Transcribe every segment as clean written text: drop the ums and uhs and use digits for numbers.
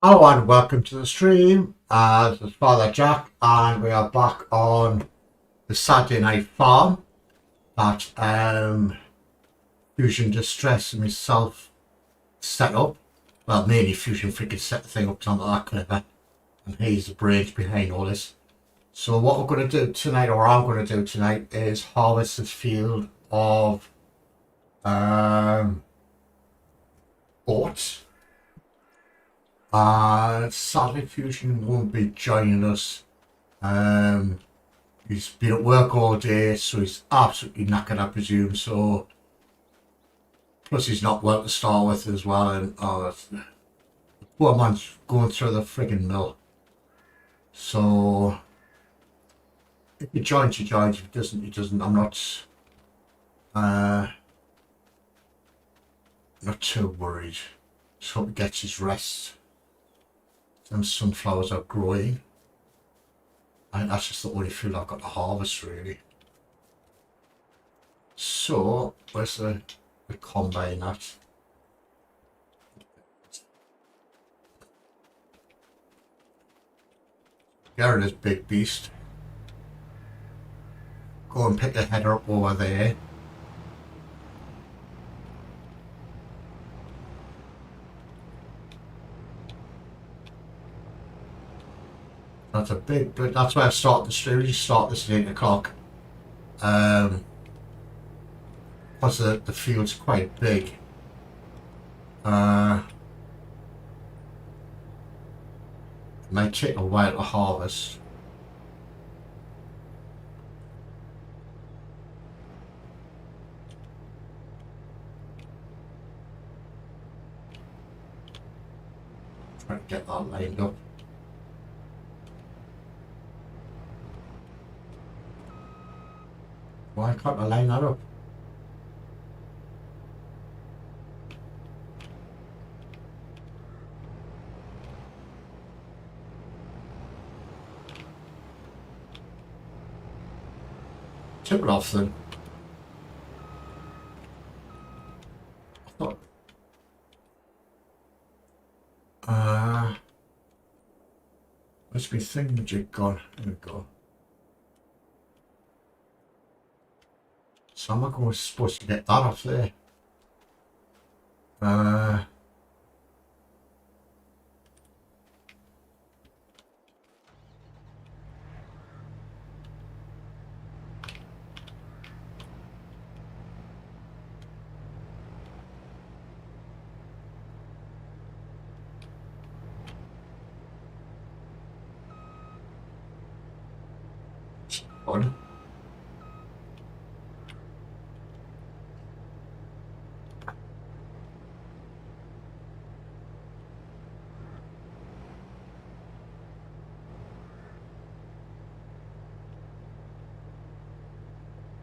Hello and welcome to the stream. This is Father Jack, and we are back on the Saturday Night Farm that Fusion Distress and myself set up. Well, mainly Fusion freaking set the thing up to that clever, and he's the brains behind all this. So what we're going to do tonight, or I'm going to do tonight, is harvest this field of oats. Sadly, Fusion won't be joining us. He's been at work all day, so he's absolutely knackered, I presume. So, plus he's not well to start with as well, and the poor man's going through the friggin' mill. So, if he joins, he joins. If he doesn't, he doesn't. I'm not too worried. Just hope he gets his rest. Them sunflowers are growing. I think that's just the only food I've got to harvest, really. So, where's the combine at? There it is, big beast. Go and pick the header up over there. That's a big, but that's where I start the stream. You start this at 8 o'clock. Plus the field's quite big. It might take a while to harvest. Try to get that lined up. Why can't I line that up? Tip it off then. I thought. Where's my thingamajig gone? There we go. So I'm supposed to get that off there. On.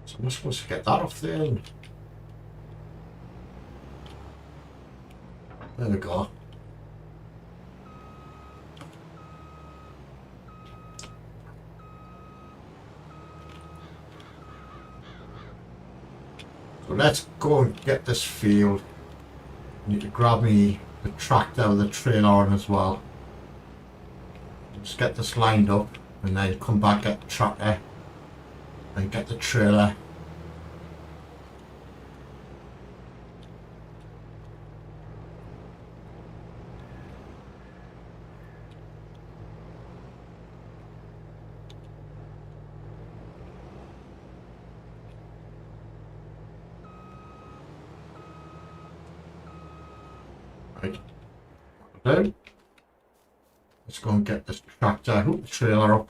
So I'm supposed to get that off there. There we go. So let's go and get this field. Need to grab me the tractor with the trailer on as well. Just get this lined up and then come back, get the tractor and get the trailer. Right. Then let's go and get this tractor, hook the trailer up.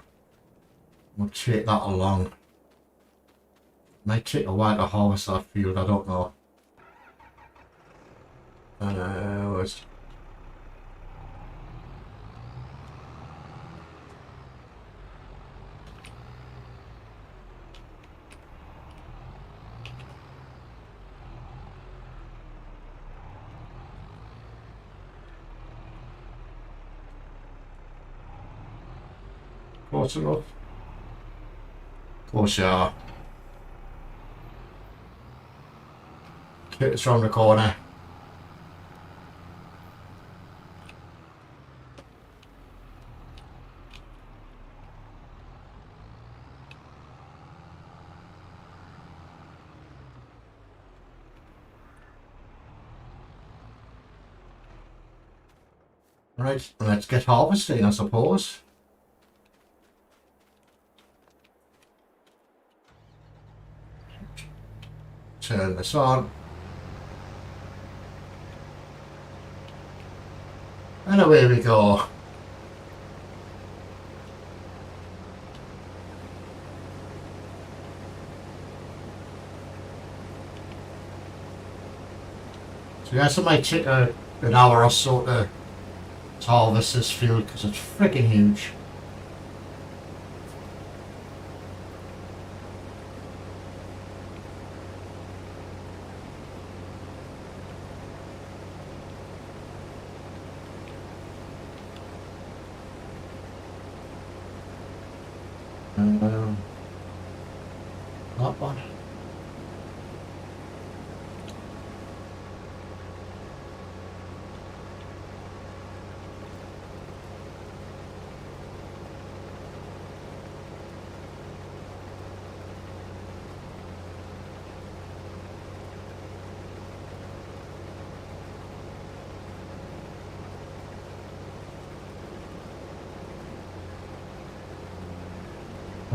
We'll take that along. Might take a while to harvest that field, I don't know. Where's... Close enough? Of course you are. It's around the corner. Right, let's get harvesting, I suppose. Turn this on. And away we go. So yes, it might take an hour or so to harvest this field because it's freaking huge. That one.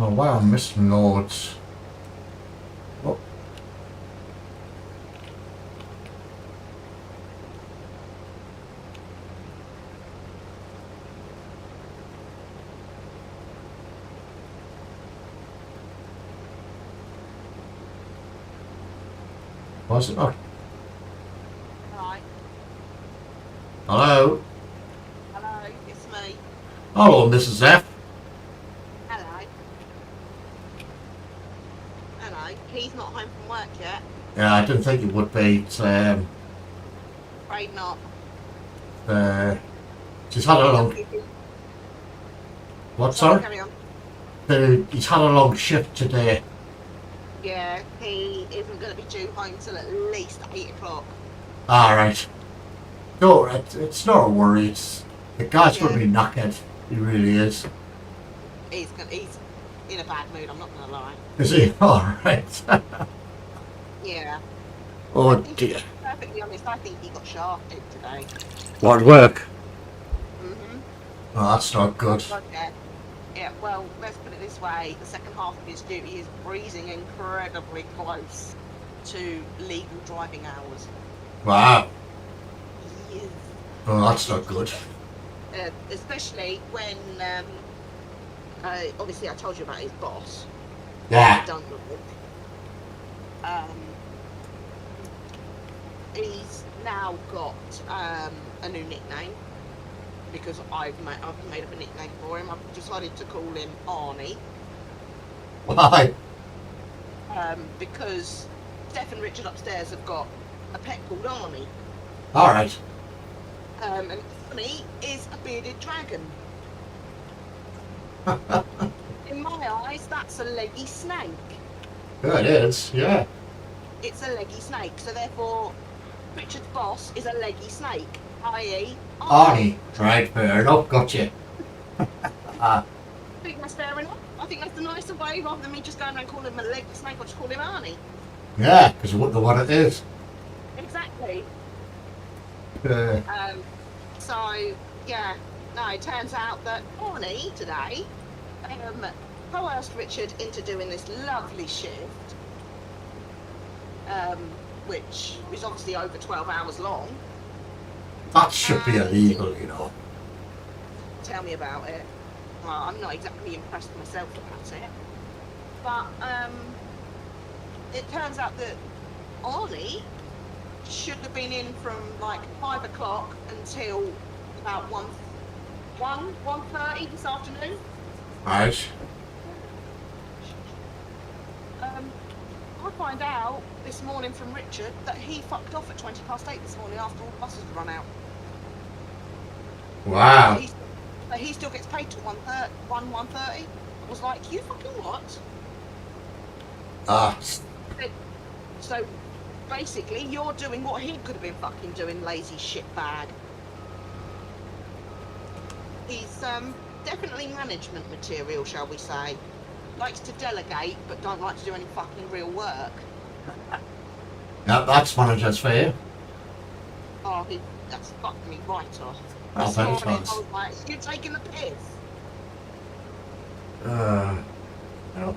Oh wow, I'm missing loads. Oh. Was it not? Right. Hello? Hello, it's me. Hello, Mrs. F. Hello. Hello. He's not home from work yet. Yeah, I didn't think it would be. It's, Afraid not. she's had a long... What, sorry? Carry on. He's had a long shift today. Yeah, he isn't going to be due home till at least 8 o'clock. Alright. No, it's not a worry. It's, the guy's Yeah. going to be knackered. He really is. He's in a bad mood, I'm not going to lie. Is he? Alright. Yeah. Oh I think, dear. to be perfectly honest, I think he got shafted today. What work? Mm-hmm. Oh, that's not good. Okay. Yeah, well, let's put it this way. The second half of his duty is breezing incredibly close to legal driving hours. Wow. Yes. Oh, that's not good. Especially when, obviously I told you about his boss. Yeah. Done with it. He's now got a new nickname because I've made up a nickname for him. I've decided to call him Arnie. Why? Because Steph and Richard upstairs have got a pet called Arnie. Alright. And Arnie is a bearded dragon. In my eyes, that's a leggy snake. Yeah, it is. Yeah. It's a leggy snake, so therefore Richard's boss is a leggy snake, i.e. Arnie. Right, fair enough. Gotcha. I think that's fair enough. I think that's the nicer way, rather than me just going around calling him a leggy snake, I'll just call him Arnie. Yeah, because you wouldn't know what it is. Exactly. Uh, So, yeah, no, it turns out that Arnie today coerced Richard into doing this lovely shift, which is obviously over 12 hours long. that should be illegal, you know. Tell me about it. Well, I'm not exactly impressed myself about it. But it turns out that Arnie should have been in from like 5 o'clock until about 1:30 this afternoon. Right. I find out this morning from Richard that he fucked off at 8:20 this morning after all the buses had run out. Wow. But he still gets paid till 1:30. I was like, you fucking what? Ah. So basically, you're doing what he could have been fucking doing, lazy shitbag. He's definitely management material, shall we say. Likes to delegate, but don't like to do any fucking real work. Yeah, that's managers for you. Oh, that's fucked me right off. I This bet morning, it I was. was like, you're taking the piss. No.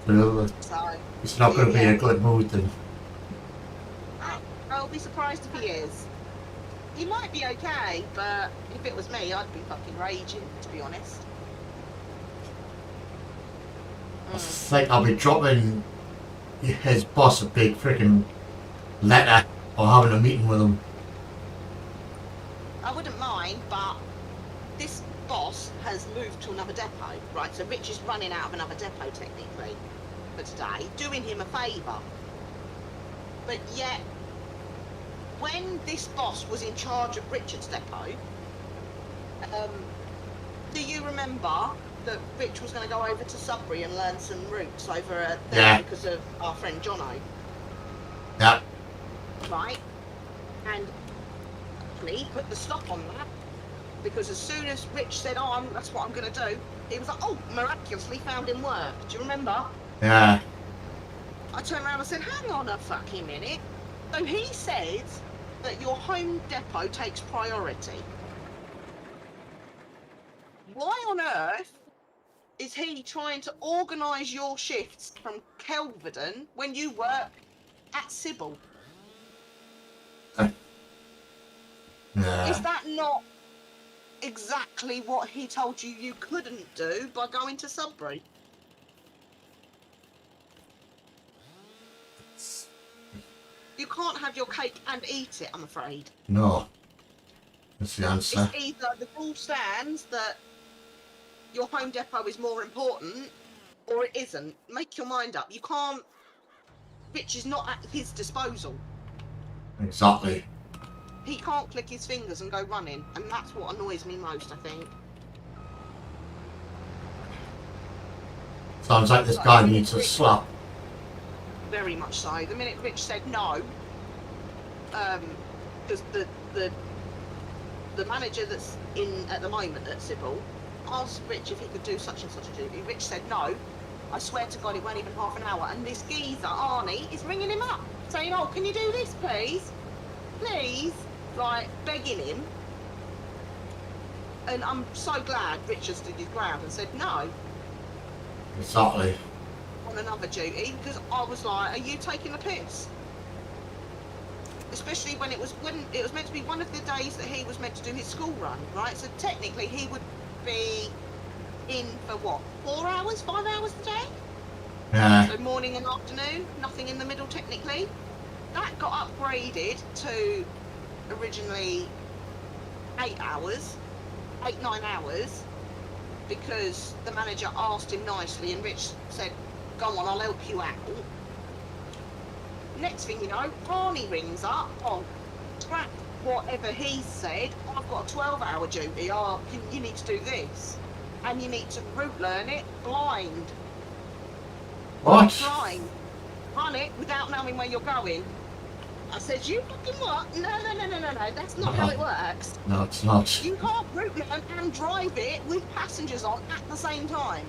Well, So, it's not going to be yeah, a good mood then. I'll be surprised if he is. He might be okay, but if it was me, I'd be fucking raging, to be honest. I think I'll be dropping his boss a big freaking letter or having a meeting with him. I wouldn't mind, but this boss has moved to another depot, right? So Rich is running out of another depot, technically, for today, doing him a favour. But yet, when this boss was in charge of Richard's depot, do you remember that Rich was going to go over to Sudbury and learn some routes over there Yeah. because of our friend Jono, Yeah. right? And he put the stop on that because as soon as Rich said, "Oh, that's what I'm going to do," he was like, "Oh, miraculously found him work." Do you remember? Yeah. I turned around and said, "Hang on a fucking minute." So he said that your home depot takes priority. Why on earth is he trying to organise your shifts from Kelvedon when you work at Sybil? Yeah. Is that not exactly what he told you you couldn't do by going to Sudbury? You can't have your cake and eat it, I'm afraid. No. That's the answer. It's either the rule stands that your home depot is more important, or it isn't. Make your mind up. You can't. Rich is not at his disposal. Exactly. He can't click his fingers and go running, and that's what annoys me most, I think. Sounds like this guy needs a slap. Very much so. The minute Rich said no, because the manager that's in at the moment at Sybil asked Rich if he could do such and such a duty. Rich said no. I swear to God, it weren't even half an hour. And this geezer, Arnie, is ringing him up, saying, "Oh, can you do this, please? Please?" Like, begging him. And I'm so glad Richard stood his ground and said no Exactly. on another duty, because I was like, "Are you taking the piss?" Especially when it was meant to be one of the days that he was meant to do his school run, right? So technically he would be in for what, 4 hours, 5 hours a day? Yeah. So morning and afternoon, nothing in the middle technically. That got upgraded to originally 8 hours, 9 hours, because the manager asked him nicely and Rich said, "Go on, I'll help you out." Next thing you know, Arnie rings up, "Oh, scrap whatever he said, I've got a 12-hour duty, you need to do this. And you need to route learn it blind. What? Blind. Run it without knowing where you're going." I said, "You fucking what? No, that's not how it works. No, it's not. You can't route learn and drive it with passengers on at the same time."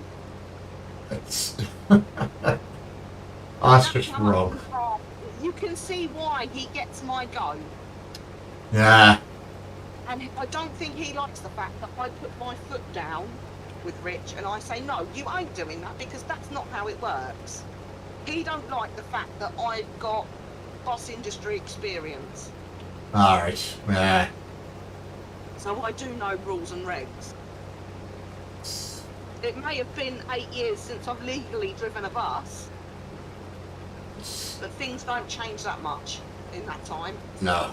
It's that's just how wrong. You can see why he gets my go. Yeah. And I don't think he likes the fact that I put my foot down with Rich and I say, "No, you ain't doing that," because that's not how it works. He don't like the fact that I've got bus industry experience. Alright. Yeah. So I do know rules and regs. It may have been 8 years since I've legally driven a bus, but things don't change that much in that time. No.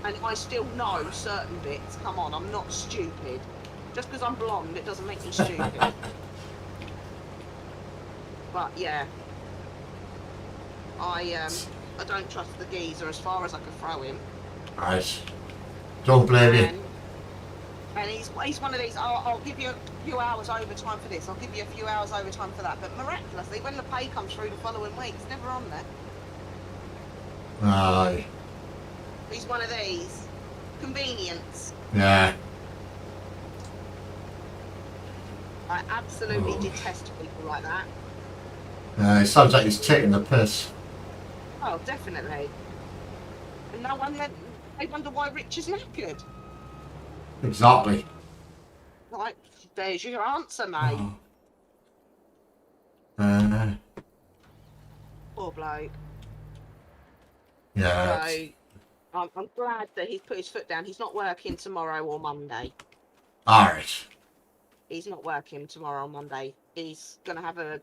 And I still know certain bits. Come on, I'm not stupid. Just because I'm blonde, it doesn't make me stupid. But yeah, I don't trust the geezer as far as I can throw him. Right. Don't blame you. And he's one of these, I'll give you a few hours overtime for this, I'll give you a few hours overtime for that. But miraculously, when the pay comes through the following week, it's never on there. Aye. He's one of these. Convenience. Yeah. I absolutely detest people like that. It sounds like he's taking the piss. Oh, definitely. And no one, they wonder why Rich is knackered. Exactly. Like, there's your answer, mate. Oh. Uh, Poor bloke. yeah. So, I'm glad that he's put his foot down. He's not working tomorrow or Monday. Alright. He's not working tomorrow or Monday. He's going to have a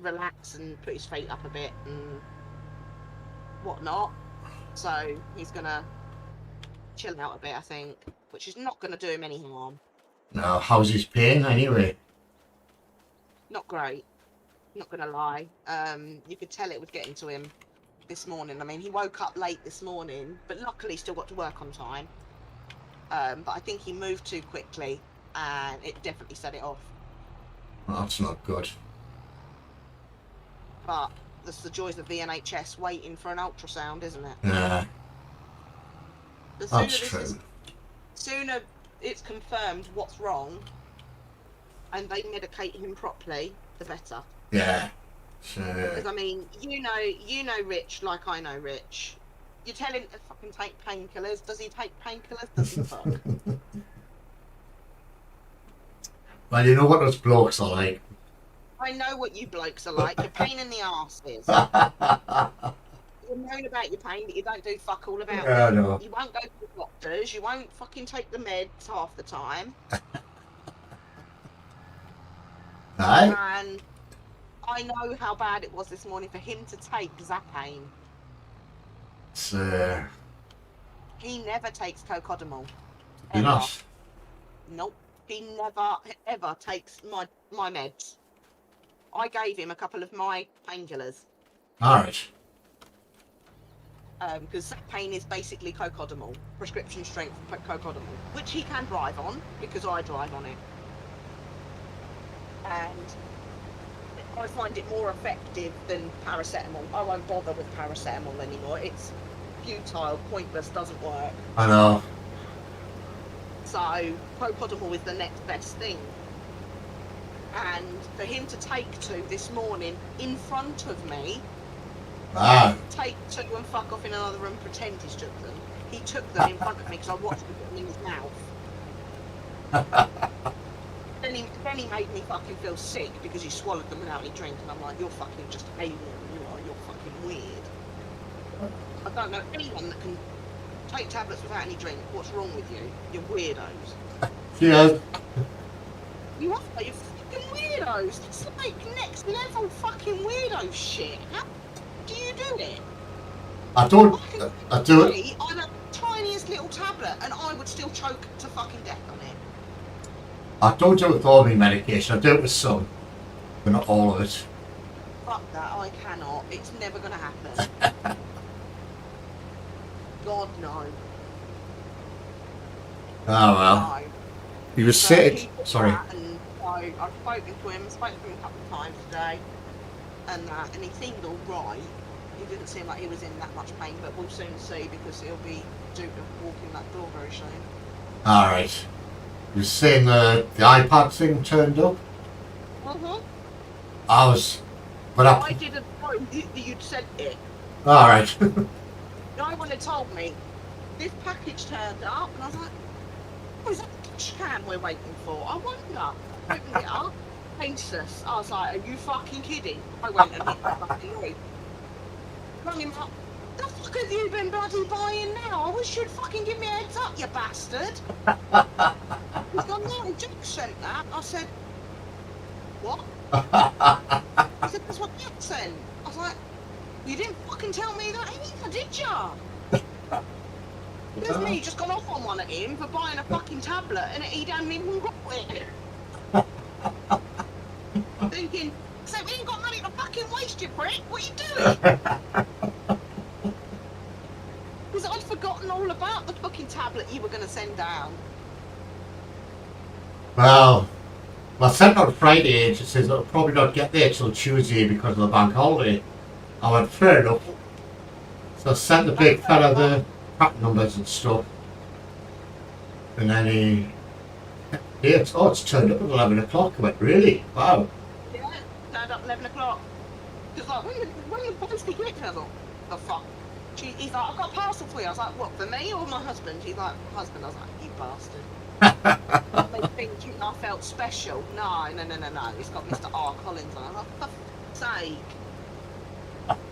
relax and put his feet up a bit and whatnot. So, he's going to chill out a bit, I think, which is not going to do him any harm. Now, how's his pain anyway? Not great. Not going to lie. You could tell it was getting to him this morning. I mean, he woke up late this morning, but luckily still got to work on time. But I think he moved too quickly, and it definitely set it off. Well, that's not good. But that's the joys of the NHS waiting for an ultrasound, isn't it? Yeah. The That's true. Sooner it's confirmed what's wrong, and they medicate him properly, the better. Yeah. Because I mean, you know Rich like I know Rich. You tell him to fucking take painkillers. Does he take painkillers? Does he fuck? Well, you know what those blokes are like. I know what you blokes are like. You're pain in the arses. You moan about your pain, but you don't do fuck all about Yeah, I it. know. You won't go to the doctors. You won't fucking take the meds half the time. Aye? And I know how bad it was this morning for him to take Zapane. It's, He never takes cocodamol. be nice. Nope. He never, ever takes my meds. I gave him a couple of my painkillers. Alright. Because Zapane is basically cocodamol, prescription strength cocodamol, which he can drive on, because I drive on it. And I find it more effective than paracetamol. I won't bother with paracetamol anymore. It's futile, pointless, doesn't work. I know. So cocodamol is the next best thing. And for him to take two this morning in front of me, Ah. take two and fuck off in another room, pretend he took them. He took them in front of me because I watched him put them in his mouth. Then he made me fucking feel sick because he swallowed them without any drink, and I'm like, you're fucking just alien, you're fucking weird. I don't know anyone that can take tablets without any drink. What's wrong with you? You're weirdos. Yeah. You are, you're fucking weirdos. It's like next level fucking weirdo shit. How do you do it? I do it. On a tiniest little tablet, and I would still choke to fucking death on it. I don't do it with all my medication. I do it with some, but not all of it. Fuck that, I cannot. It's never gonna happen. God, no. Oh well. No. He was So sitting. he did Sorry. that, and I've spoken to him a couple of times today, and he seemed alright. He didn't seem like he was in that much pain, but we'll soon see because he'll be due to walk in that door very soon. Alright. You were saying the iPad thing turned up? I was. But I didn't know that you'd said it. Alright. No one had told me. This package turned up, and I was like, what is that can we're waiting for? I wonder. Opened it up. Faceless. I was like, are you fucking kidding? I went and hit the fucking roof. Rung him up. The fuck have you been bloody buying now? I wish you'd fucking give me a heads up, you bastard. He's gone, no, Jack sent that. I said, what? He said, that's what Jack sent. I was like, you didn't fucking tell me that either, did ya? There's me just gone off on one at him for buying a fucking tablet and he hadn't even got it. Thinking, so we ain't got money to fucking waste, you prick. What are you doing? Because I'd forgotten all about the fucking tablet you were going to send down. Well, I sent on Friday and she says it'll probably not get there till Tuesday because of the bank holiday. I went, fair enough. So I sent the big fella the pack numbers and stuff. And then it's turned up at 11 o'clock. I went, really? Wow. Yeah, turned up 11 o'clock. Just like, when are you supposed to get? I thought, the fuck? He's like, I've got a parcel for you. I was like, what, for me or my husband? He's like, husband. I was like, you bastard. They thinking I felt special. No. It's got Mr. R. Collins on it. Oh, for fuck's sake.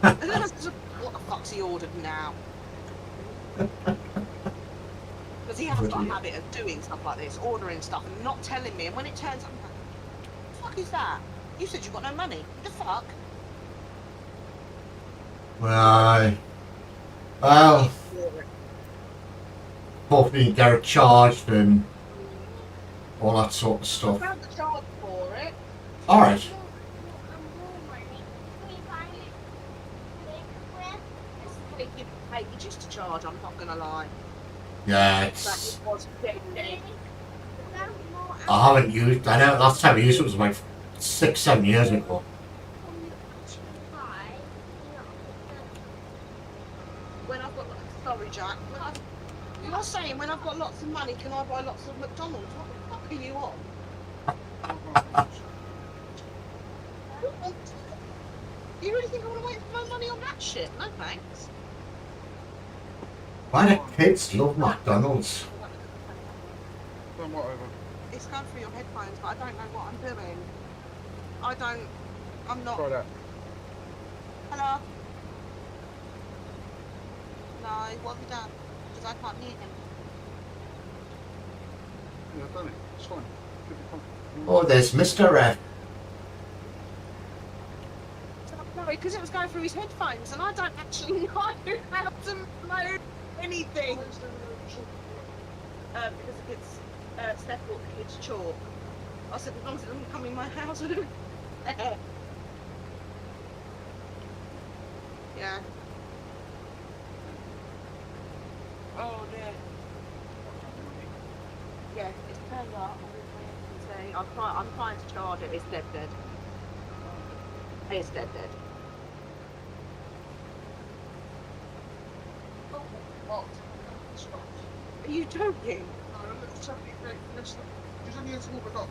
And then I said, what the fuck's he ordered now? Because he has got a habit of doing stuff like this, ordering stuff and not telling me. And when it turns up, I'm like, what the fuck is that? You said you got no money. What the fuck? Right. Well, hopefully you get it charged and all that sort of I stuff. found the charge for it. Alright. It's taking ages to charge, I'm not going to lie. Yeah, But it's... it was dead. I haven't used... I know last time I used it was like 6-7 years ago. When I've got... Sorry, Jack. You're saying when I've got lots of money, can I buy lots of McDonald's? What the fuck are you on? You really think I want to waste my money on that shit? No thanks. Why do kids love McDonald's? Then whatever. It's going through your headphones, but I don't know what I'm doing. I'm not... Try that. Hello? No, what have you done? Because I can't hear him. Yeah, I've done it. It's fine. Should be fine. Oh, there's Mr. Red. No, because it was going through his headphones, and I don't actually know how to move anything. Because it's Steph bought the kids chalk. I said, as long as it doesn't come in my house, I don't. Yeah. Oh dear. Yeah, it's turned up. I'm trying to charge it. It's dead. It's dead. What? Stop. Are you joking? No, look, something great. Just only has to walk the dog.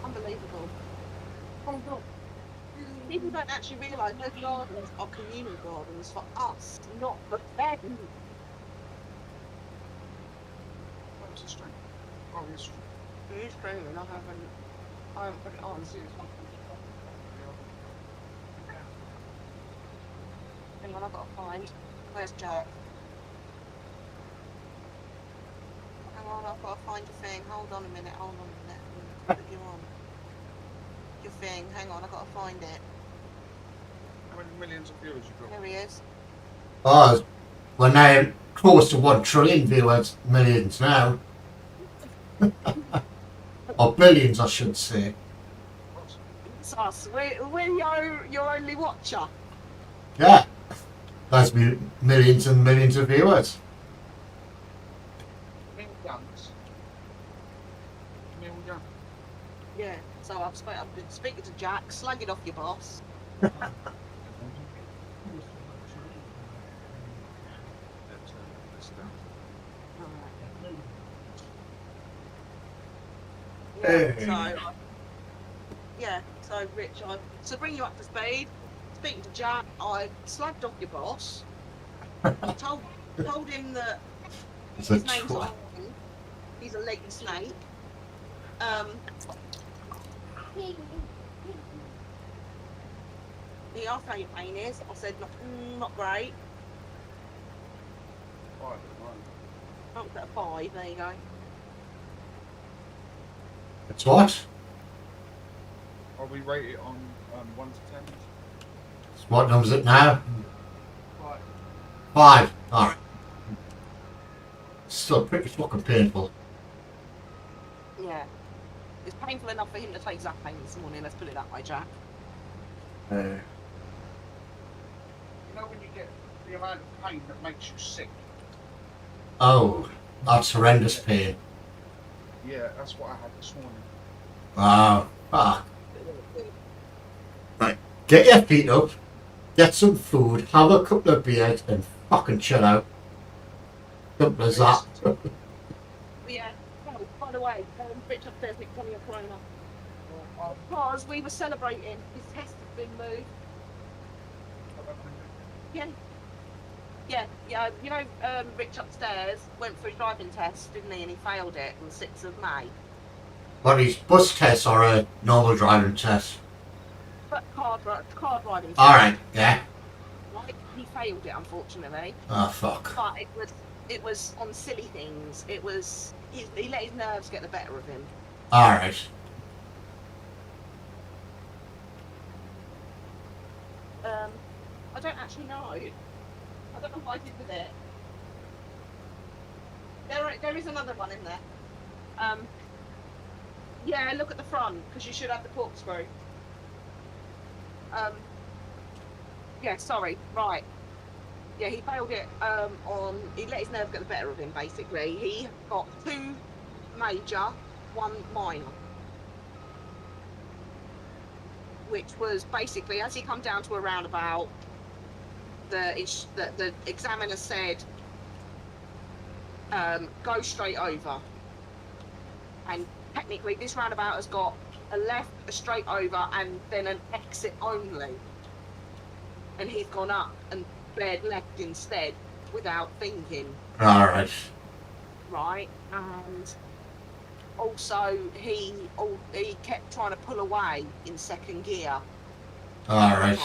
Unbelievable. Oh no. People don't actually realise those gardens are communal gardens for us, not for them. What's the string? Oh, yes. It is true, and I haven't put it on. Hang on, I've got to find. Where's Jack? Hang on, I've got to find your thing. Hold on a minute. Put you on. Your thing. Hang on, I've got to find it. How many millions of viewers you got? There he is. Oh, we're now close to 1 trillion viewers, millions now. Or billions, I should say. What? It's us. We're your only watcher. Yeah. That's millions and millions of viewers. Neil Young's. Neil Young. Yeah. So I've been speaking to Jack, slagging off your boss. So Rich, to bring you up to speed, speaking to Jack, I slagged off your boss. I told him that It's his a name's twat. on. He's a leggy snake. He asked how your pain is. I said not great. Right. I was at a 5. There you go. It's what? Are we rated on 1 to 10? What number is it now? Right. 5. Alright. Still pretty fucking painful. Yeah. It's painful enough for him to take Zach pain this morning. Let's put it that way, Jack. You know when you get the amount of pain that makes you sick? Oh, that's horrendous pain. Yeah, that's what I had this morning. Wow. Fuck. Right. Get your feet up, get some food, have a couple of beers, and fucking chill out. Simple as that. Yeah. Oh, by the way, Rich upstairs nicked on your corona. Because we were celebrating. His test has been moved. Yeah. Yeah. You know, Rich upstairs went for his driving test, didn't he? And he failed it on the 6th of May. What, his bus test or a normal driving test? But car driving test. Alright, yeah. Right? He failed it, unfortunately. Oh, fuck. But it was on silly things. It was he let his nerves get the better of him. Alright. I don't actually know. I don't know what I did with it. There is another one in there. Yeah, look at the front, because you should have the corkscrew. Yeah, sorry, right. Yeah, he failed it he let his nerves get the better of him, basically. He got 2 major, 1 minor. Which was basically, as he come down to a roundabout, the examiner said, go straight over. And technically this roundabout has got a left, a straight over, and then an exit only. And he's gone up and bared left instead without thinking. Alright. Right, and also he kept trying to pull away in 2nd gear. Alright.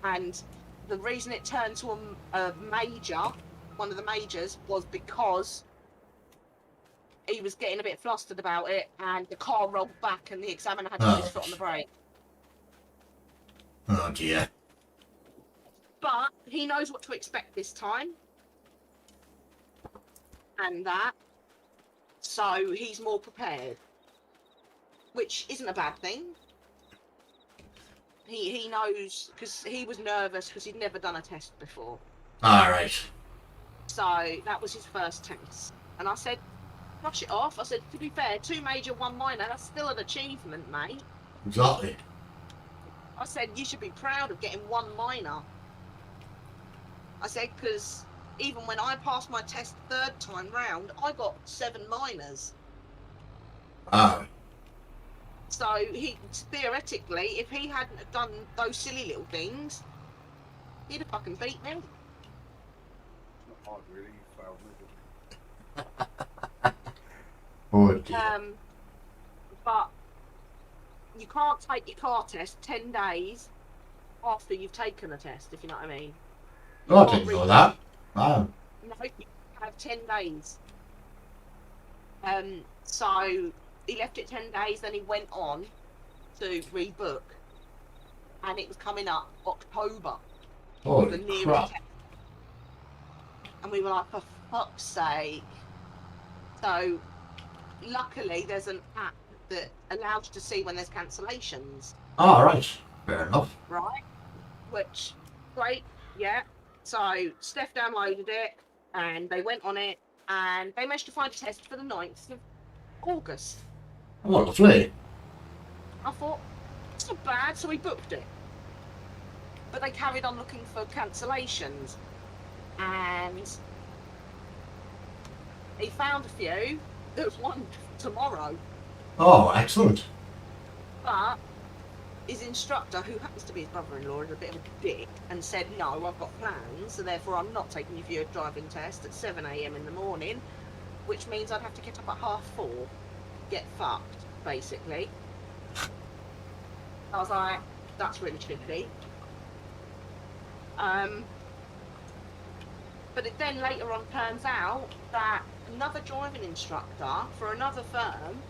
And the reason it turned to a major, one of the majors, was because he was getting a bit flustered about it, and the car rolled back, and the examiner had to put his foot on the brake. Oh dear. But he knows what to expect this time, and that, so he's more prepared, which isn't a bad thing. He knows, because he was nervous because he'd never done a test before. Alright. So that was his first test, and I said, brush it off. I said, to be fair, 2 major, 1 minor, that's still an achievement, mate. Exactly. I said, you should be proud of getting 1 minor. I said, because even when I passed my test 3rd time round, I got 7 minors. Oh. So he, theoretically, if he hadn't have done those silly little things, he'd have fucking beat me. Not hard, really. You failed me. Oh dear. But you can't take your car test 10 days after you've taken a test, if you know what I mean. You I can't didn't know re- that. Wow. No, you have 10 days. So he left it 10 days, then he went on to rebook, and it was coming up October. Holy the nearest crap. test. And we were like, for fuck's sake. So luckily there's an app that allows you to see when there's cancellations. Alright. Fair enough. Right? Which, great, yeah. So Steph downloaded it, and they went on it, and they managed to find a test for the 9th of August. Oh, lovely. I thought, it's not bad, so we booked it. But they carried on looking for cancellations, and he found a few. There was one tomorrow, Oh, excellent. but his instructor, who happens to be his brother-in-law, is a bit of a dick and said, no, I've got plans, so therefore I'm not taking you for your driving test at 7 AM in the morning, which means I'd have to get up at 4:30, get fucked, basically. I was like, that's really tricky. But it then later on turns out that another driving instructor for another firm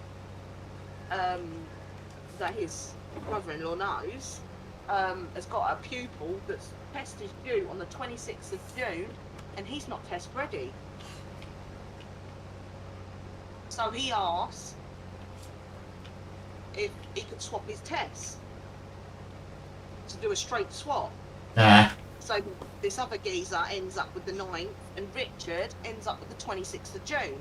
that his brother-in-law knows has got a pupil that's test is due on the 26th of June, and he's not test ready. So he asked if he could swap his tests to do a straight swap. Yeah. So this other geezer ends up with the 9th, and Richard ends up with the 26th of June.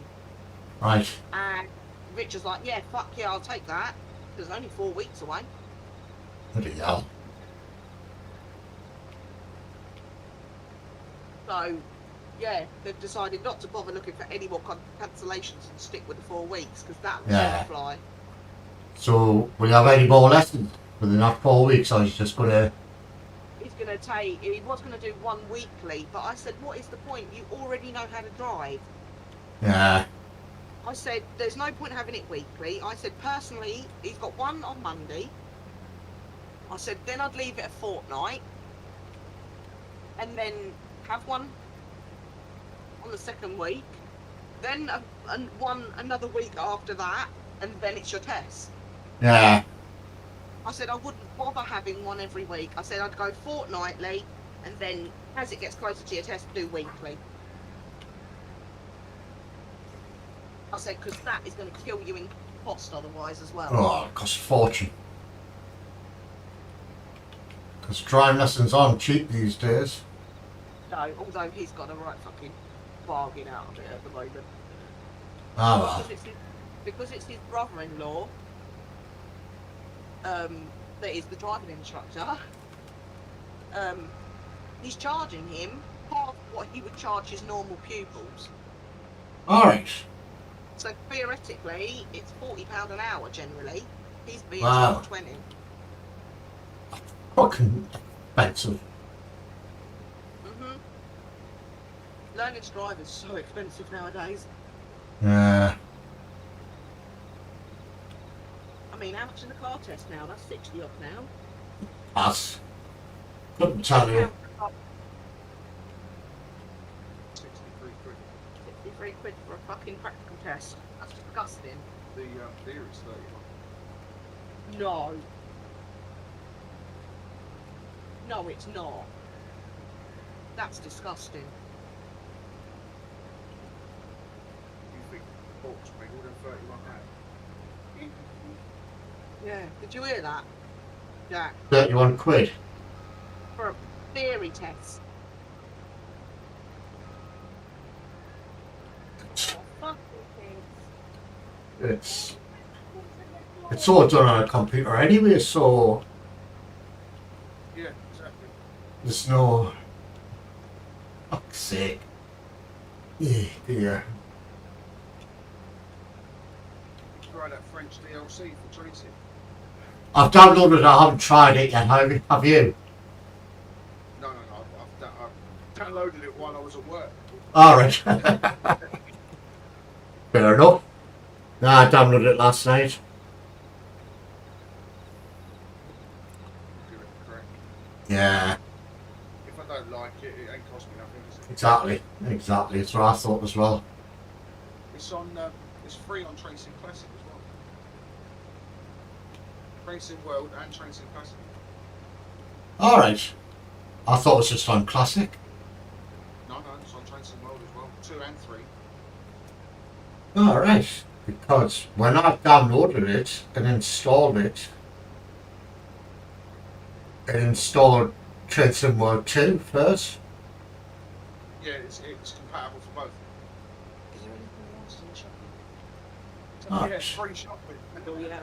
Right. And Richard's like, yeah, fuck yeah, I'll take that, because it's only 4 weeks away. Bloody hell. So, yeah, they've decided not to bother looking for any more cancellations and stick with the 4 weeks, because that will Yeah. fly. So, will you have any more lessons within that 4 weeks, or is he just gonna... He's going to do one weekly, but I said, what is the point? You already know how to drive. Yeah. I said, there's no point having it weekly. I said, personally, he's got one on Monday. I said, then I'd leave it a fortnight. And then have one on the second week. Then another week after that. And then it's your test. Yeah. I said, I wouldn't bother having one every week. I said, I'd go fortnightly. And then, as it gets closer to your test, do weekly. I said, because that is going to kill you in cost otherwise as well. Oh, it costs a fortune. Because driving lessons aren't cheap these days. No, although he's got a right fucking bargain out of it at the moment. Ah, well. Because it's his brother-in-law that is the driving instructor. He's charging him half what he would charge his normal pupils. Alright. So theoretically, it's £40 an hour generally. He's being Wow. charged 20. Fucking expensive. Learning to drive is so expensive nowadays. Yeah. I mean, how much in the car test now? That's 60 odd now. That's... Couldn't tell you. 63 quid. 63 quid for a fucking practical test. That's disgusting. The theory's 31. No. No, it's not. That's disgusting. You think the box made more than 31 pounds? Yeah. Did you hear that? Jack? 31 quid. For a theory test. Oh, fucking things. It's all done on a computer anyway, so Yeah, exactly. there's no... Fuck's sake. Yeah, dear. Try that French DLC for tracing. I've downloaded it, I haven't tried it yet, have you? No. I've downloaded it while I was at work. Alright. Fair enough. No, I downloaded it last night. Do it correct. Yeah, If I don't like it, it ain't cost me nothing, is it? exactly. That's what I thought as well. It's on. It's free on Tracing Classic as well. Tracing World and Tracing Classic. Alright. I thought it was just on Classic. No, it's on Tracing World as well. 2 and 3. Alright. Because when I downloaded it and installed it, it installed Tracing World 2 first. Yeah, it's compatible for both. Is there anything else in the shop? Oh, Yeah, it's free shopping. Oh, yeah.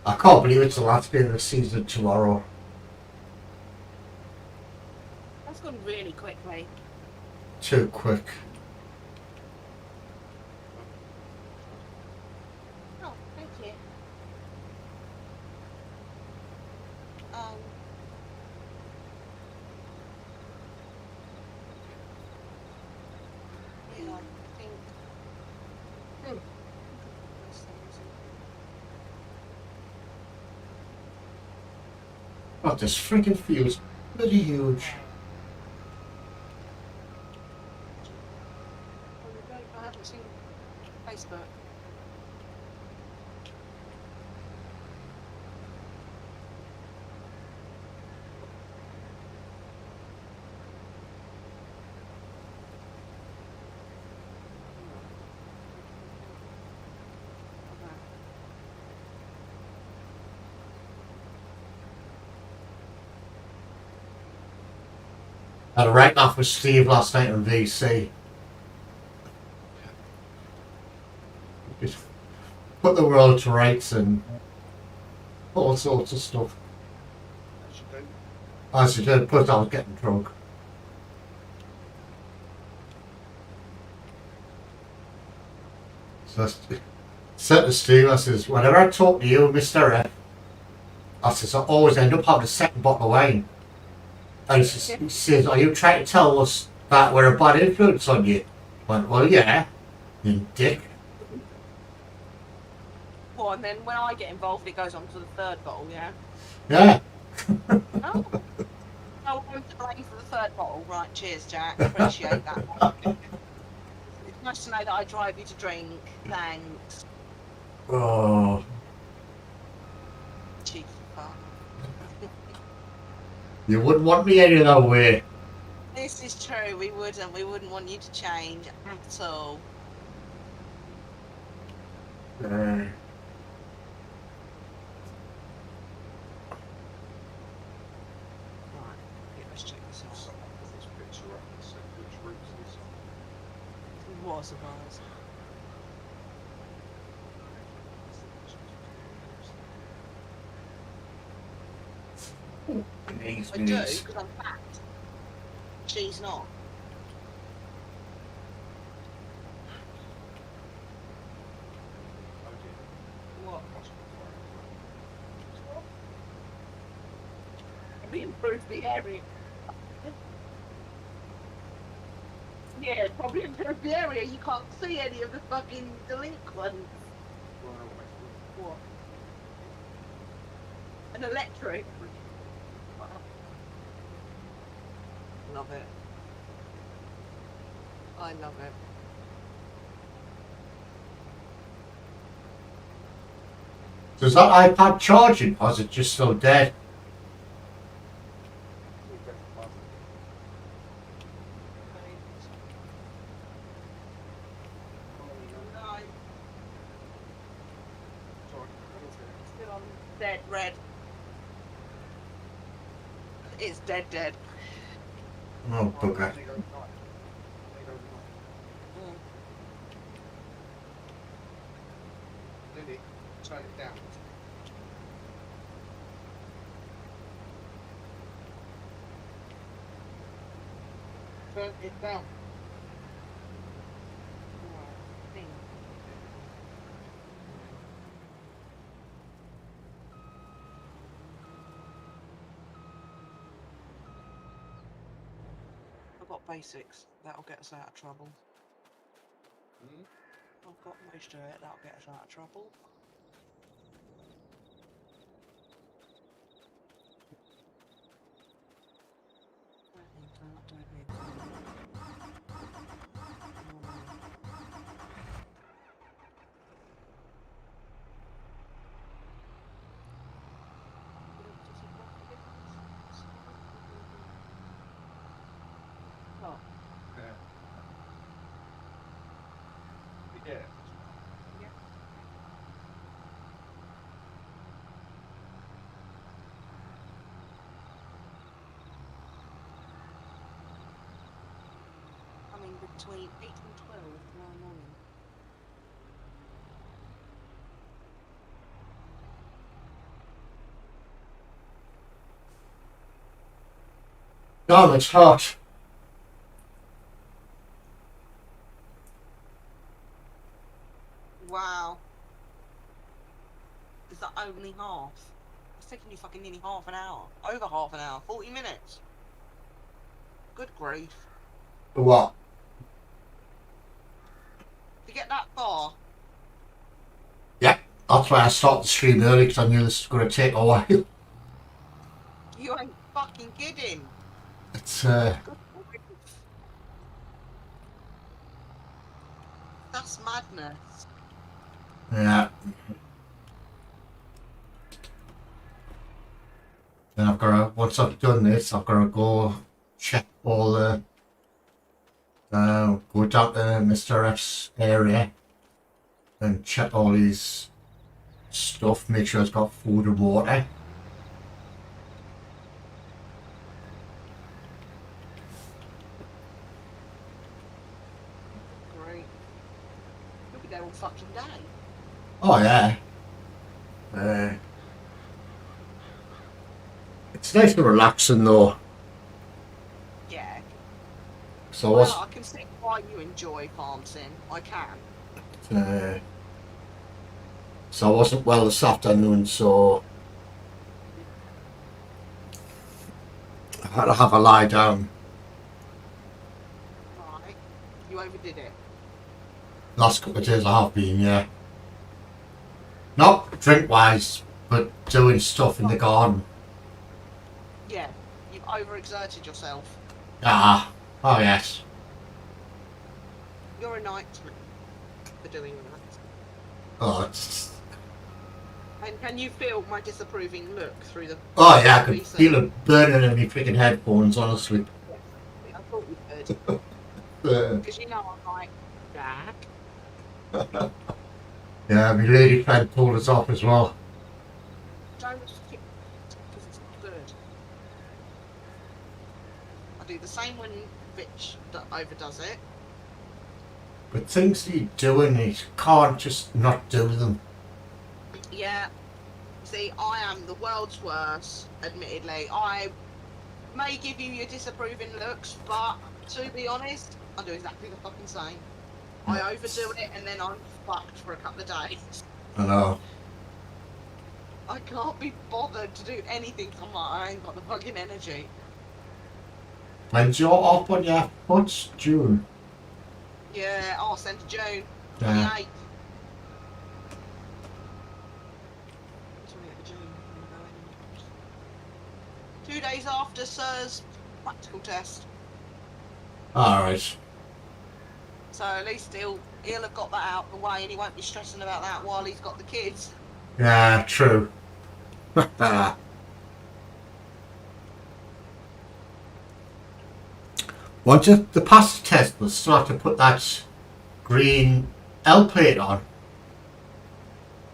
I can't believe it's the last day of the season tomorrow. That's gone really quickly. Too quick. Oh, thank you. Yeah, I think. God, this freaking field's bloody huge. I haven't seen Facebook. I had a wreck off with Steve last night on VC. Just put the world to rights and all sorts of stuff. As you do. As you did, plus I was getting drunk. So I said to Steve, I says, whenever I talk to you, Mr. F, I says, I always end up having a second bottle of wine. And he says, are you trying to tell us that we're a bad influence on you? I went, well, yeah, you dick. Well, and then when I get involved, it goes on to the third bottle, yeah? Yeah. Oh. Oh, I'm to blame for the third bottle. Right, cheers, Jack. Appreciate that. It's nice to know that I drive you to drink. Thanks. Oh, Cheeky fuck. you wouldn't want me any other way. This is true. We wouldn't. We wouldn't want you to change at all. Uh, Right, yeah, let's check this out. Someone put this picture up and said which routes this on. It was a buzz. Knees, I do, knees. because I'm fat. She's not. Oh dear. What? What's We improved the area. Yeah, probably improved the area. You can't see any of the fucking delinquents. What? An electric. Love it. I love it. Does that iPad charging, or is it just still dead? No, still on dead red. It's dead dead. Oh, bugger. Mm. Lily, turn it down. Turn it down. I've got basics. That'll get us out of trouble. Hmm? I've got moisture. That'll get us out of trouble. Don't need that. Don't need that. Oh, Yeah. Yeah. yeah. Coming between 8 and 12 tomorrow morning. God, it's hot. Wow. Is that only half? It's taking you fucking nearly half an hour. Over half an hour. 40 minutes. Good grief. What? To get that far. Yeah, that's why I started the stream early, because I knew this was going to take a while. You ain't fucking kidding. It's, Good grief. That's madness. yeah. Then I've got to, once I've done this, I've got to go check all the, go down to Mr. F's area and check all his stuff, make sure it's got food and water. Great. You'll be there all fucking day. Oh yeah. It's nice and relaxing though. Yeah. So Well, I can see why you enjoy farm sim. I can. so I wasn't well this afternoon, so had to have a lie down. Right. You overdid it. Last couple of days I have been, yeah. Not drink-wise, but doing stuff in the garden. Yeah. You've overexerted yourself. Ah, oh yes. You're a nightmare for doing that. Oh, it's... And can you feel my disapproving look through the... Oh yeah, I could PC? feel it burning in my freaking headphones, honestly. I thought you could. Uh, Because you know I'm like, Jack. yeah, my lady friend pulled us off as well. Don't skip because it's not good. I do the same when Rich overdoes it. But things that you're doing, you can't just not do them. Yeah. See, I am the world's worst, admittedly. I may give you your disapproving looks, but to be honest, I do exactly the fucking same. I overdo it and then I'm fucked for a couple of days. I know. I can't be bothered to do anything. I'm like, I ain't got the fucking energy. When's your up on your foot? June. Yeah, I'll send to June. Yeah. 28th. 28th of June. I'm going. 2 days after Sir's practical test. Alright. So at least he'll have got that out of the way and he won't be stressing about that while he's got the kids. Yeah, true. Once you pass the test, we'll start to put that green L plate on.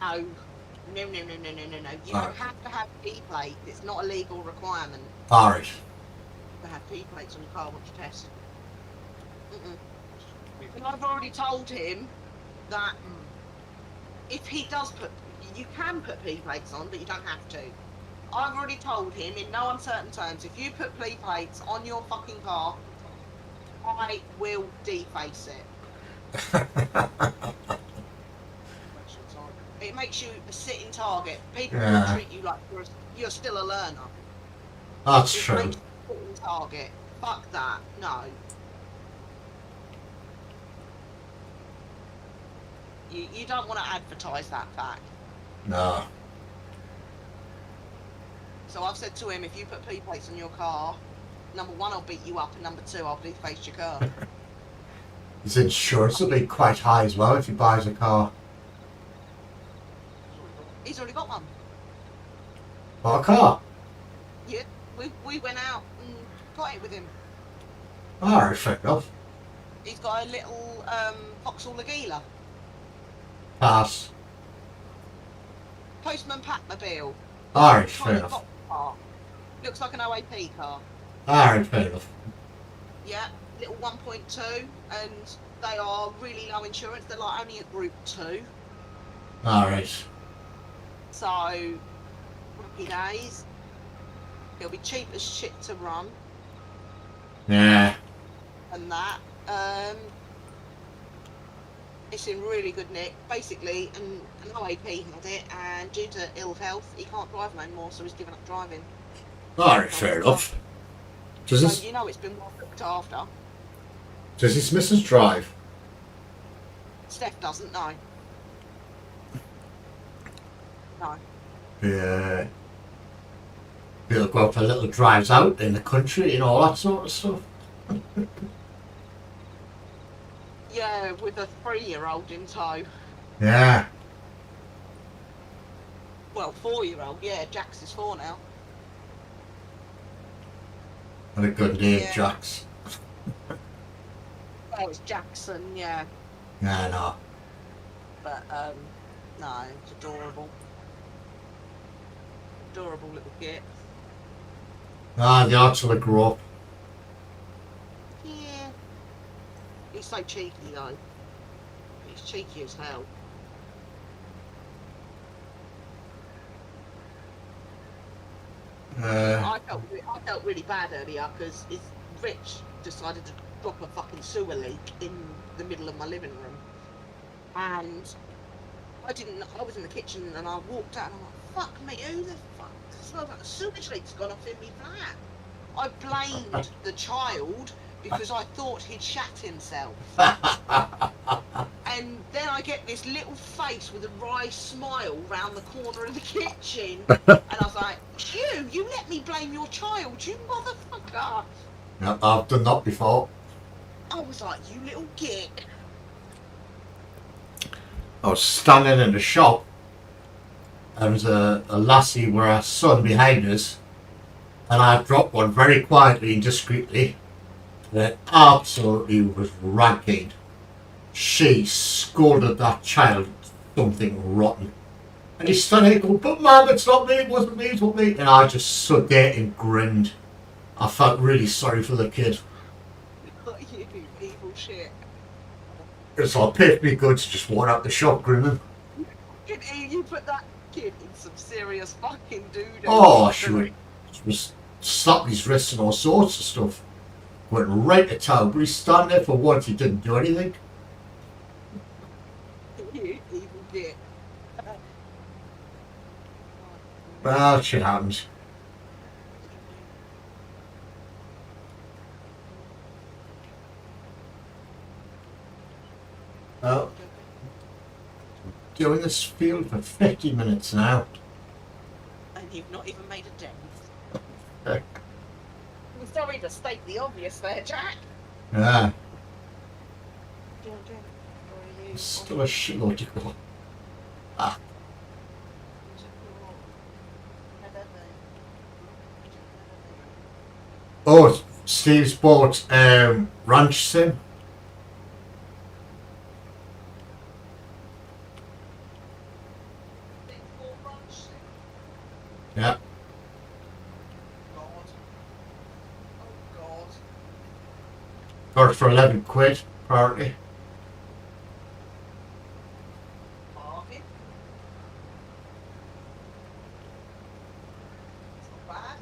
No. No. You don't have to have P plates. It's not a legal requirement Alright. to have P plates on your car once you test. And I've already told him that if he does put, you can put P plates on, but you don't have to. I've already told him in no uncertain terms, if you put P plates on your fucking car, I will deface it. It makes you a sitting target. People will treat you like you're still a learner. That's It true. makes you a sitting target. Fuck that. No. You don't want to advertise that fact. No. So I've said to him, if you put P plates on your car, number one, I'll beat you up, and number two, I'll deface your car. His insurance will be quite high as well if he buys a car. He's already got one. Bought a car? Yeah, we went out and got it with him. Alright, fair enough. He's got a little Vauxhall Agila. Pass. Postman Patmobile. Alright, fair Tiny enough. box car. Looks like an OAP car. Alright, fair enough. Yeah, little 1.2, and they are really low insurance. They're like only a Group 2. Alright. So, happy days. It'll be cheap as shit to run, Yeah. and that. It's in really good nick. Basically, an OAP had it, and due to ill health, he can't drive no more, so he's given up driving. Alright, fair enough. Does So this you know it's been well looked after. does this Mrs. drive? Steph doesn't know. No. Yeah. We'll go out for little drives out in the country and all that sort of stuff. Yeah, with a 3-year-old in tow. Yeah. Well, 4-year-old. Yeah, Jax is 4 now. And a good name, Yeah. Jax. Well, it's Jackson, yeah. Yeah, no. But, no, it's adorable. Adorable little kid. Ah, the odds will grow up. Yeah. He's so cheeky, though. He's cheeky as hell. I felt really bad earlier because Rich decided to drop a fucking sewer leak in the middle of my living room, and I was in the kitchen and I walked out and I'm like, fuck me, who the fuck? It smells like a sewage leak's gone off in me flat. I blamed the child because I thought he'd shat himself. And then I get this little face with a wry smile round the corner of the kitchen. And I was like, you let me blame your child, you motherfucker. Yeah, I've done that before. I was like, you little git. I was standing in the shop and there was a lassie with her son behind us, and I dropped one very quietly and discreetly, and it absolutely was ranking. She scolded that child something rotten. And he's standing there going, but mum, it's not me, it wasn't me, it wasn't me. And I just stood there and grinned. I felt really sorry for the kid. You evil shit. It's like perfectly good to just walk out the shop grinning. You put that kid in some serious fucking doo-doo. Oh, she was slapped his wrists and all sorts of stuff. Went right to town, but he's standing there for once, he didn't do anything. You evil git. Well, shit happens. Well, doing this field for 50 minutes now. And you've not even made a dent. Okay. I'm sorry to state the obvious there, Jack. Yeah, Do you want to do it? Or are you... still a shitload to go. Ah, oh, Steve's bought ranch sim. Yeah, God. Oh, God. got it for 11 quid, apparently. Bargain. It's not bad.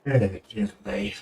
Yeah, dear me.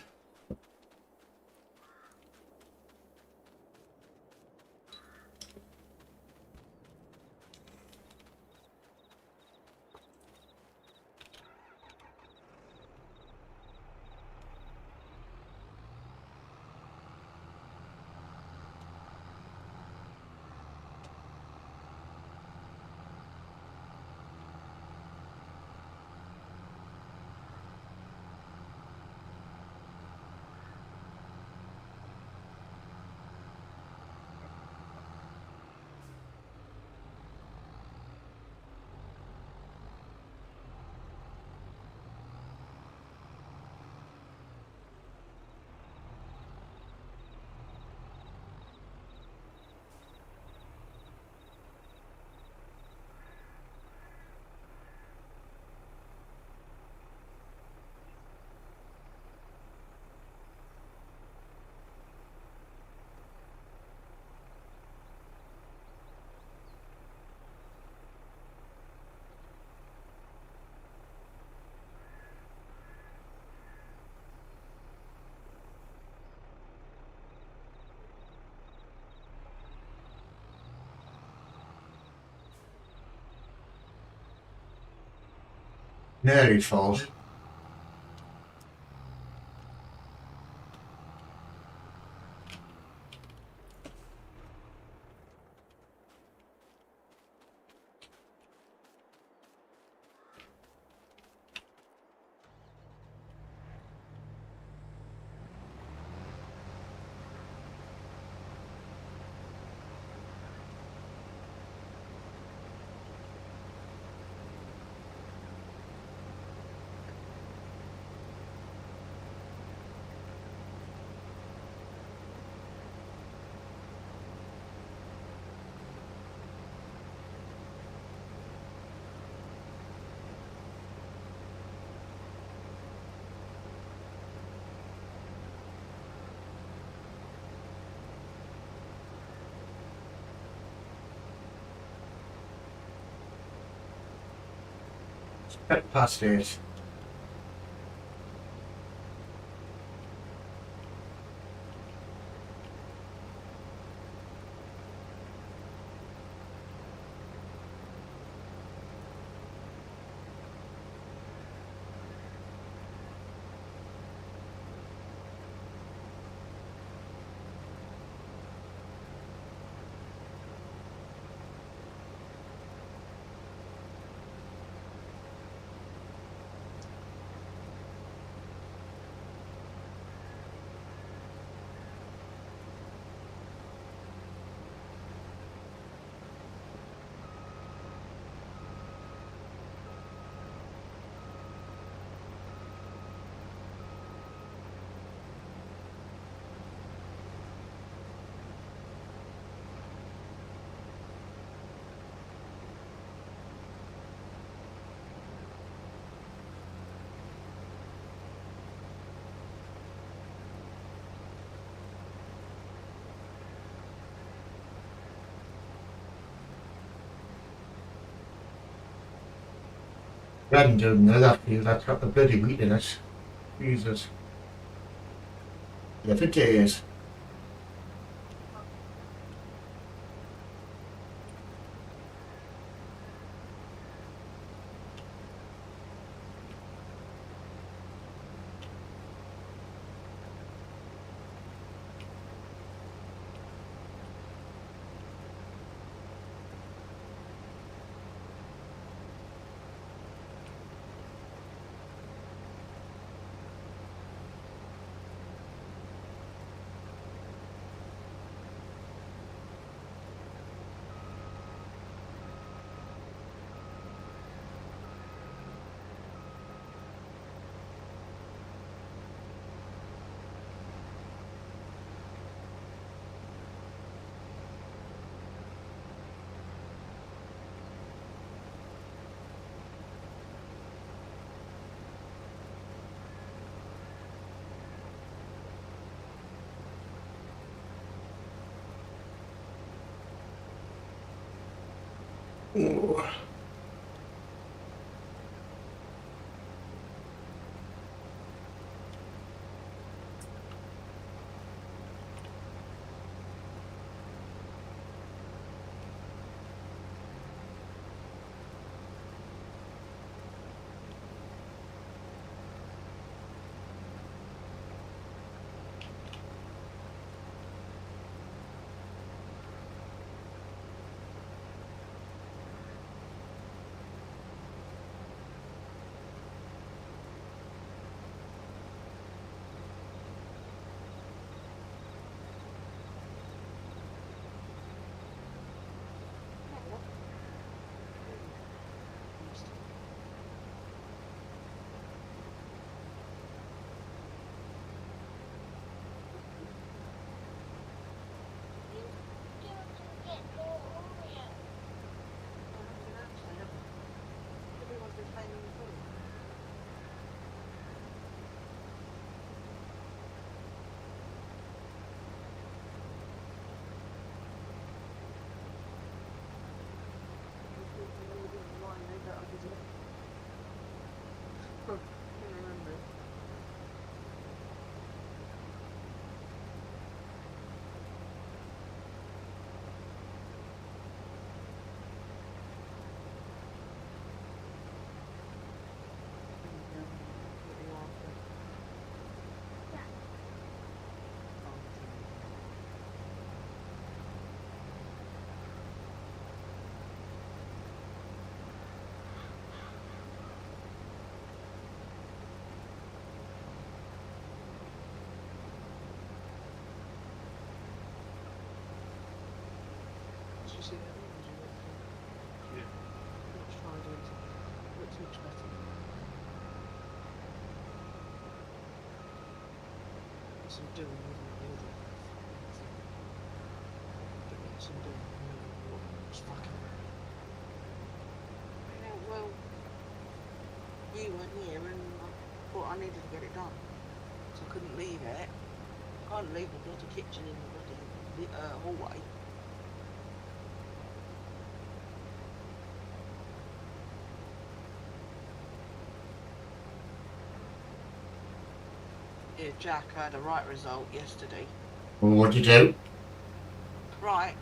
Nearly falls. Past 8. Reading doing another field that's got the bloody wheat in it. Jesus. 11 days. Ooh. some doing with my building. But not some doing was fucking. Yeah, well, you weren't here, and I thought I needed to get it done, so I couldn't leave it. Can't leave the bloody kitchen in the bloody hallway. Yeah, Jack, I had a right result yesterday. Well, what'd you do? Right.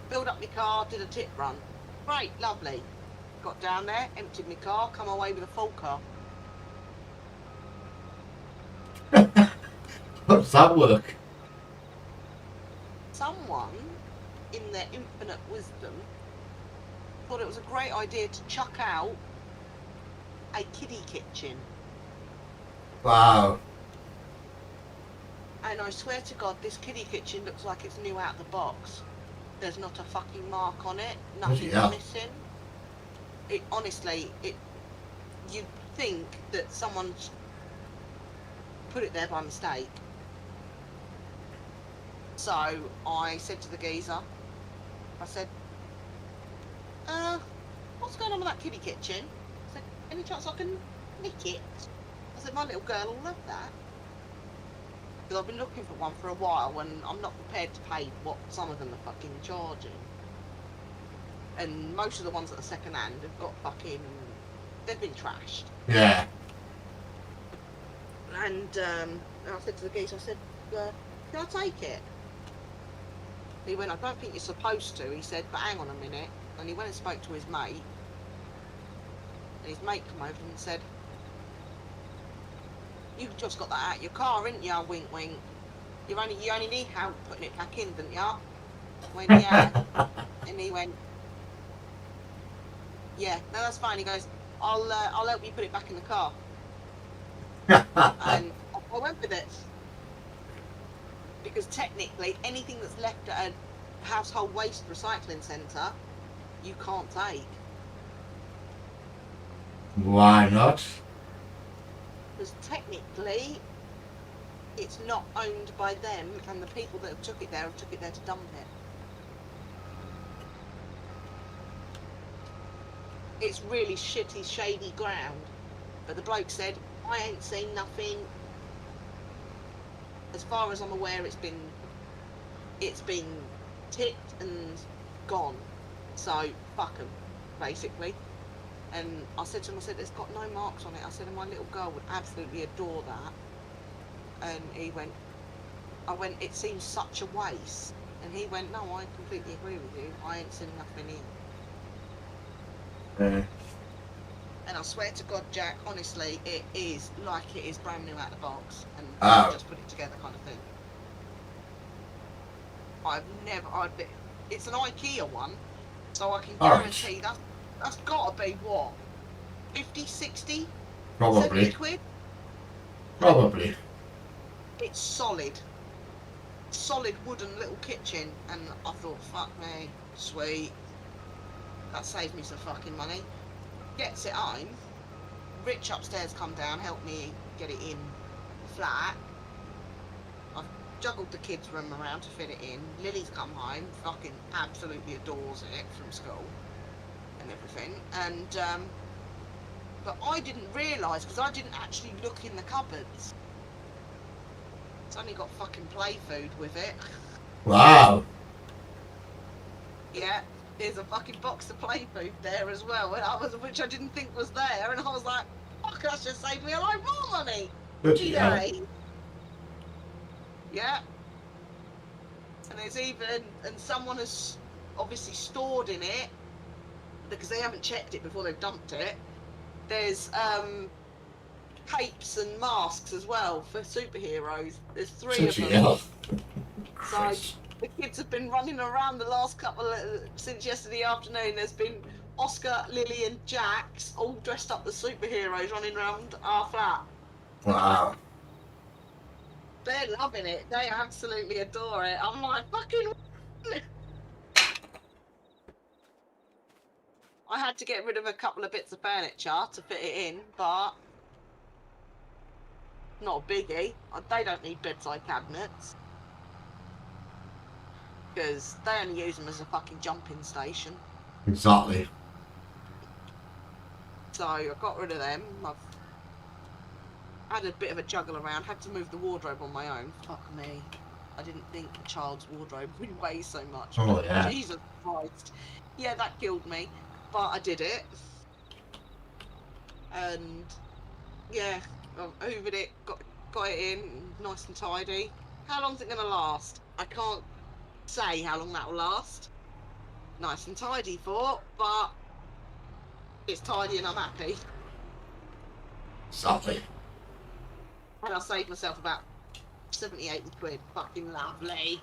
Filled up my car, did a tip run. Great, lovely. Got down there, emptied my car, come away with a full car. How does that work? Someone, in their infinite wisdom, thought it was a great idea to chuck out a kiddie kitchen. Wow. And I swear to God, this kiddie kitchen looks like it's new out of the box. There's not a fucking mark on it, nothing's Yeah. missing. It honestly, you'd think that someone's put it there by mistake. So I said to the geezer, I said, what's going on with that kiddie kitchen? I said, any chance I can nick it? I said, my little girl will love that. Because I've been looking for one for a while and I'm not prepared to pay what some of them are fucking charging. And most of the ones that are second hand have got fucking, they've been trashed. Yeah. And I said to the geezer, I said, can I take it? He went, I don't think you're supposed to. He said, but hang on a minute. And he went and spoke to his mate. And his mate came over and said, you've just got that out of your car, ain't ya? Wink, wink. You only need help putting it back in, didn't ya? I went, yeah. And he went, yeah, no, that's fine. He goes, I'll help you put it back in the car. And I went with it. Because technically, anything that's left at a household waste recycling centre, you can't take. Why not? Because technically, it's not owned by them, and the people that have took it there to dump it. It's really shitty, shady ground. But the bloke said, I ain't seen nothing. As far as I'm aware, it's been tipped and gone. So fuck 'em, basically. And I said to him, I said, it's got no marks on it. I said, and my little girl would absolutely adore that. And he went, I went, it seems such a waste. And he went, no, I completely agree with you. I ain't seen nothing here. And I swear to God, Jack, honestly, it is like it is brand new out of the box. And just put it together kind of thing. It's an IKEA one. So I can guarantee that's got to be, what, 50, 60, Probably. 70 quid? Probably. It's solid wooden little kitchen, and I thought, fuck me, sweet, that saved me some fucking money. Gets it home, Rich upstairs come down, helped me get it in the flat. I've juggled the kids' room around to fit it in. Lily's come home, fucking absolutely adores it from school and everything. And but I didn't realise, because I didn't actually look in the cupboards. It's only got fucking play food with it. Wow. Yeah, there's a fucking box of play food there as well, which I didn't think was there, and I was like, fuck, that's just saved me a lot more money. Bloody hell. Yeah. And there's even, and someone has obviously stored in it, because they haven't checked it before they've dumped it, there's capes and masks as well for superheroes. There's 3 of Bloody them. hell. So the kids have been running around the last since yesterday afternoon. There's been Oscar, Lily and Jax all dressed up as superheroes running around our flat. Wow. They're loving it. They absolutely adore it. I'm like, fucking... I had to get rid of a couple of bits of furniture to fit it in, but Not a biggie. They don't need bedside cabinets. Because they only use them as a fucking jumping station. Exactly. So I got rid of them. I've had a bit of a juggle around. Had to move the wardrobe on my own. Fuck me. I didn't think a child's wardrobe would weigh so much. Oh, But yeah. Jesus Christ. Yeah, that killed me. But I did it. And yeah, I hoovered it, got it in, nice and tidy. How long's it going to last? I can't say how long that will last. Nice and tidy for, but it's tidy and I'm happy. Exactly. And I saved myself about 70, 80 quid. Fucking lovely.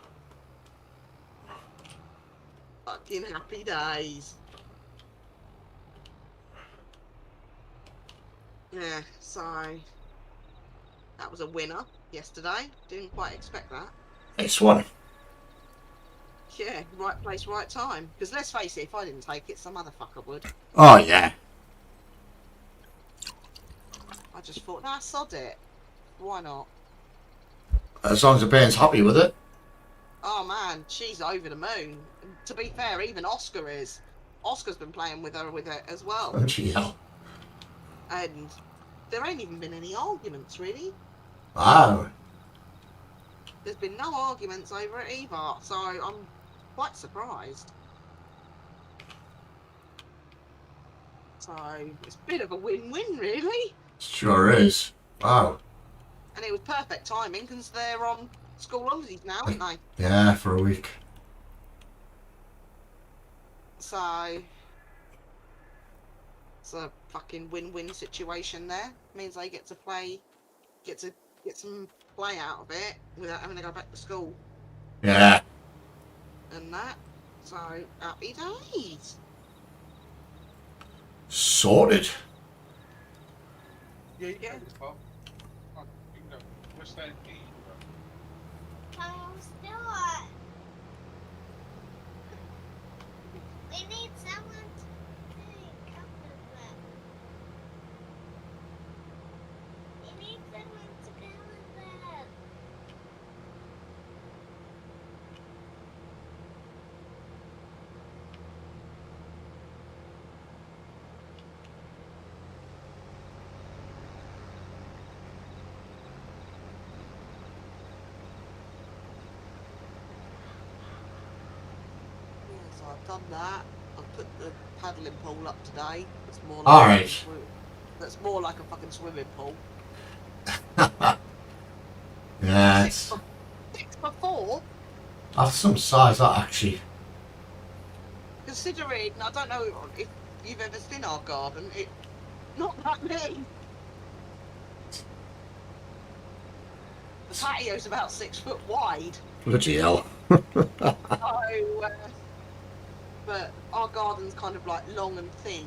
Fucking happy days. Yeah, so that was a winner yesterday. Didn't quite expect that. Next one. Yeah, right place, right time. Because let's face it, if I didn't take it, some other fucker would. Oh, yeah. I just thought, nah, sod it. Why not? As long as the band's happy with it. Oh man, she's over the moon. To be fair, even Oscar is. Oscar's been playing with it as well. Oh, gee, hell. And there ain't even been any arguments, really. Wow. There's been no arguments over it either, so I'm quite surprised. So it's a bit of a win-win, really. Sure is. Wow. And it was perfect timing because they're on school holidays now, aren't they? Yeah, for a week. So it's a fucking win-win situation there. Means they get to play, get some play out of it without having to go back to school Yeah. and that. So happy days. Sorted. Yeah, you Yeah. can go, Bob. Oh, you can go. What's that mean? We need someone to take up with that. We need someone to go with that. Yeah, so I've done that. I've put the paddling pool up today. It's more like Alright. That's more like a fucking swimming pool. Yeah, 6x4. that's some size, that actually. Considering, I don't know if you've ever seen our garden, it's not that big. The patio's about 6 foot wide. Bloody hell. So, but our garden's kind of like long and thin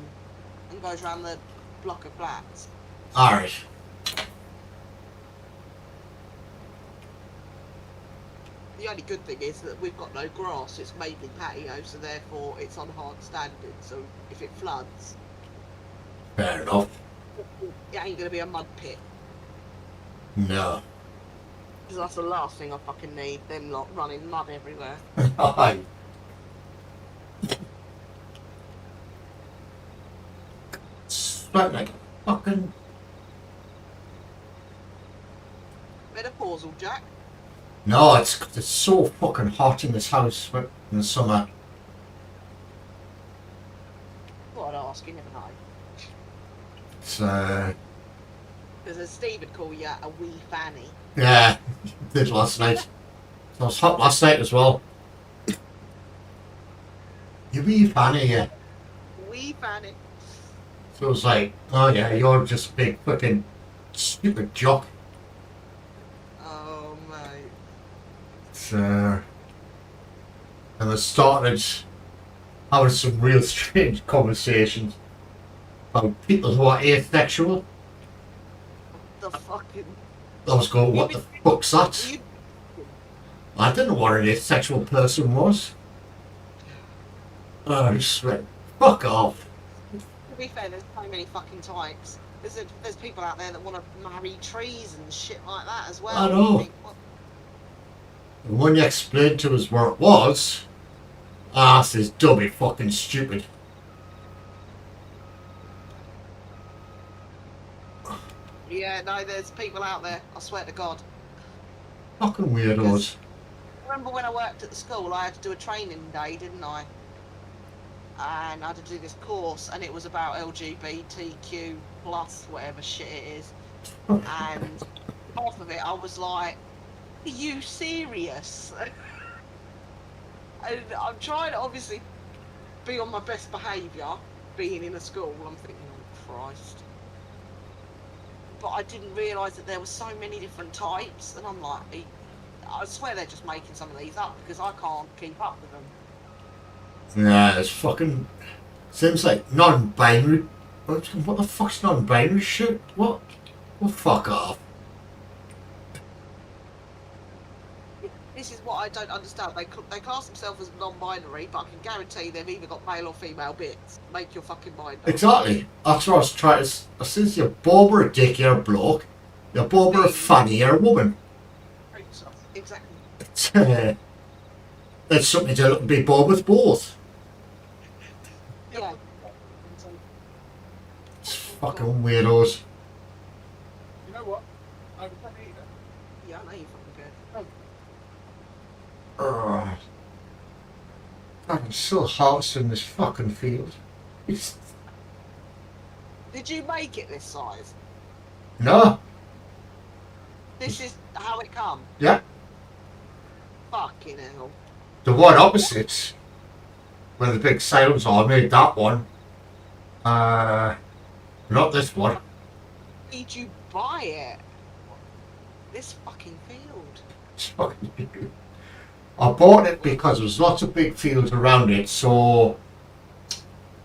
and goes around the block of flats. Alright. The only good thing is that we've got no grass, it's mainly patio, so therefore it's on hard standards, so if it floods, Fair enough. it ain't gonna be a mud pit. No. Because that's the last thing I fucking need, them lot running mud everywhere. Aye. Sweat like a fucking... Menopausal, Jack. No, it's so fucking hot in this house in the summer. What I'd ask, you never know. It's, Because as Steve would call you, a wee fanny. yeah, did last night. It was hot last night as well. You wee fanny, yeah. Wee fanny. So it was like, oh yeah, you're just a big fucking stupid jock. Oh, mate. It's, and I started having some real strange conversations about people who are asexual. The fucking... I was going, what the fuck's that? You... I didn't know what an asexual person was. I just went, fuck off. be fair, there's so many fucking types. There's people out there that want to marry trees and shit like that as well. I know. You think, well, And when you explained to us where it was, this is dummy fucking stupid. yeah, no, there's people out there. I swear to God. Fucking weirdos. Remember when I worked at the school, I had to do a training day, didn't I? And I had to do this course, and it was about LGBTQ plus whatever shit it is. And half of it, I was like, "Are you serious?" And I'm trying to obviously be on my best behaviour, being in a school. I'm thinking, oh Christ. But I didn't realise that there were so many different types, and I'm like, I swear they're just making some of these up because I can't keep up with them. Yeah, it's fucking. Seems like non-binary. What the fuck's non-binary shit? What? Well, fuck off. This is what I don't understand. They class themselves as non-binary, but I can guarantee they've either got male or female bits. Make your fucking mind up. Exactly. That's what I was trying to. I says you're Bob or a dick, you're a bloke. You're Bob or a fanny, you're a woman. Exactly. It's something to be Bob with both. Yeah. It's fucking weirdos. You know what? I'm fucking eating it. Yeah, I know you fucking good. Ugh. God, I'm so hot in this fucking field. It's... Did you make it this size? No. This is how it come. Yeah. Fucking hell. The one opposite, where the big sails are, I made that one. Not this one. Did you buy it? This fucking field. It's fucking- I bought it because there's lots of big fields around it, so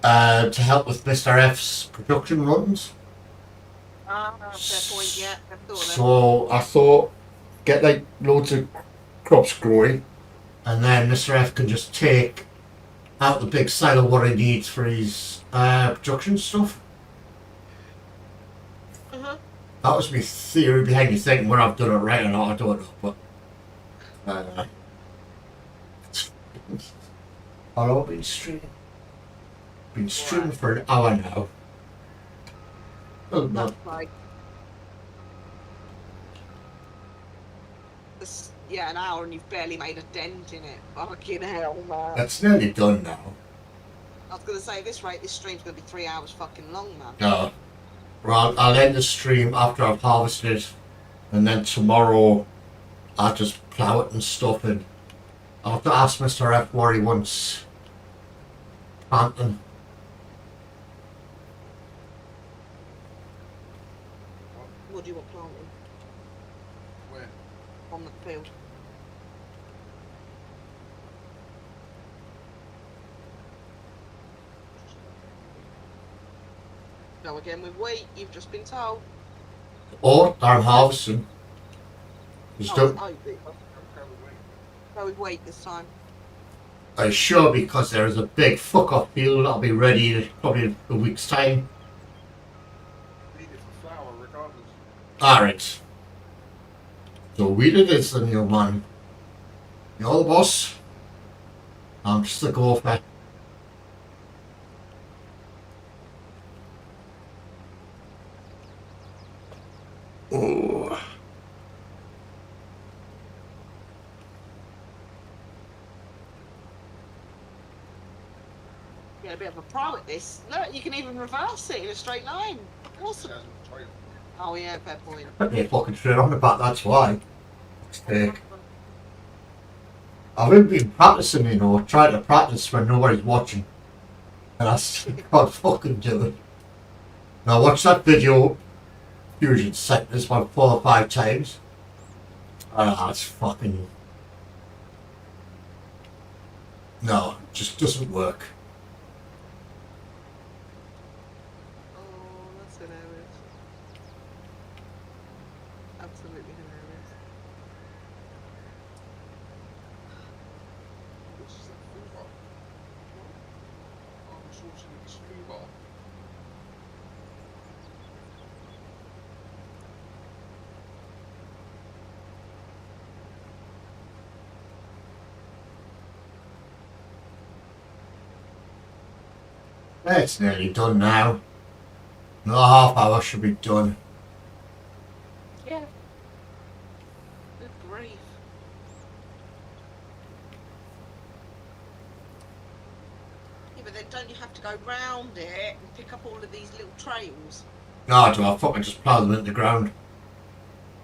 to help with Mr. F's production runs. Fair point, yeah. I've thought of that. So I thought, get like loads of crops growing, and then Mr. F can just take out the big silo what he needs for his production stuff. That was my theory behind the thing. Whether I've done it right or not, I don't know. But I've all been streaming. Been streaming for an hour now. Oh, no. That's like... Yeah, an hour and you've barely made a dent in it. Fucking hell, man. That's nearly done now. I was going to say, at this rate, this stream's going to be 3 hours fucking long, man. No. Well, I'll end the stream after I've harvested, and then tomorrow I'll just plough it and stuff, and I'll have to ask Mr. F what he wants planting. What do you want planting Where? on the field? Go again with wheat, you've just been told. Or I'm harvesting. Just don't, Go with wheat this time. I'm sure because there is a big fuck off field that'll be ready in probably a week's time. Need it for flour regardless. Alright. So wheat it is then, young man. You're the boss. I'm just the gopher. Oh. Yeah, a bit of a pro at this. Look, you can even reverse it in a straight line. Awesome. Oh yeah, fair point. Put me fucking straight on the back, that's why. Mistake. I've even been practicing, you know, trying to practice when nobody's watching. And I still can't fucking do it. Now watch that video, Fusion set this one 4 or 5 times. It's fucking... No, it just doesn't work. Oh, that's hilarious. Absolutely hilarious. This is that food bar. I'm sorting this food bar. It's nearly done now. Another half hour should be done. Yeah. Good grief. Yeah, but then don't you have to go round it and pick up all of these little trails? No, do I fucking just plough them into the ground?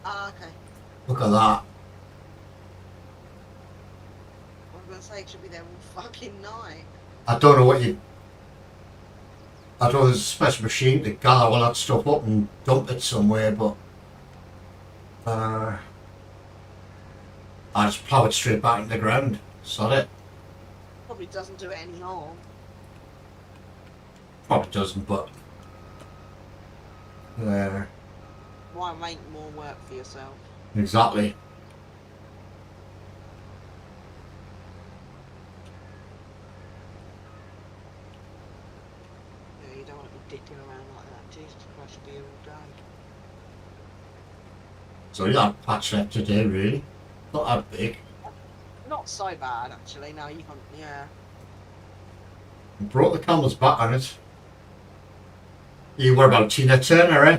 Ah, okay. Look at that. I was going to say, it should be there all fucking night. I don't know what you... I don't know, there's a special machine to gather all that stuff up and dump it somewhere, but... I just plough it straight back into the ground. Sod it. Probably doesn't do it any harm. Probably doesn't, but... Why make more work for yourself? Exactly. Yeah, you don't want to be dicking around like that. Jesus Christ, you'll be here all day. So you got a patch left today, really. Not that big. Not so bad, actually. No, you can't. Yeah. Brought the camel's back on it. You were about Tina Turner, eh?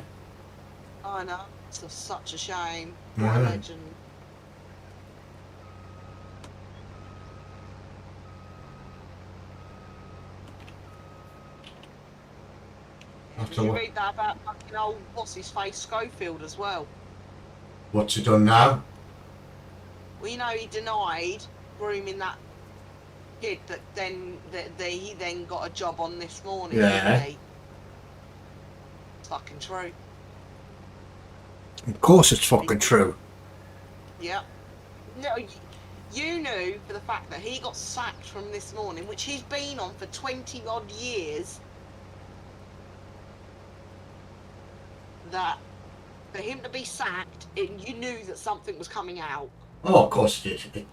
I know. It's such a shame. What Yeah. a legend. Did you read that about fucking old what's his face Schofield as well? What's he done now? Well, you know he denied grooming that kid that he then got a job on this morning. Yeah. Didn't he? It's fucking true. Of course it's fucking true. Yep. No, you knew for the fact that he got sacked from this morning, which he's been on for 20 odd years. That for him to be sacked, you knew that something was coming out. Oh, of course it did.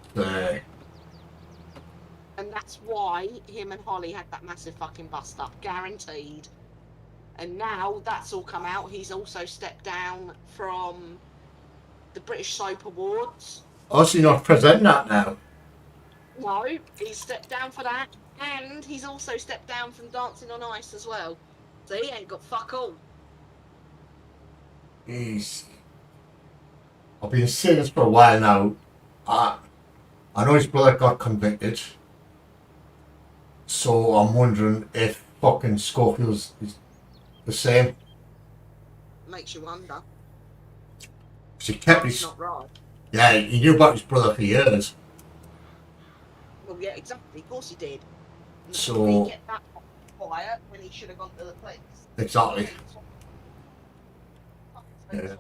And that's why him and Holly had that massive fucking bust up, guaranteed. And now that's all come out. He's also stepped down from the British Soap Awards. Oh, so you're not presenting that now? No, he's stepped down for that. And he's also stepped down from Dancing on Ice as well. So he ain't got fuck all. I've been saying this for a while now. I know his brother got convicted. So I'm wondering if fucking Schofield's is the same. Makes you wonder. 'Cause he kept That's his... not right. Yeah, he knew about his brother for years. Well, yeah, exactly. Of course he did. And So- how did he get that quiet when he should have gone to the police? Exactly. Yeah.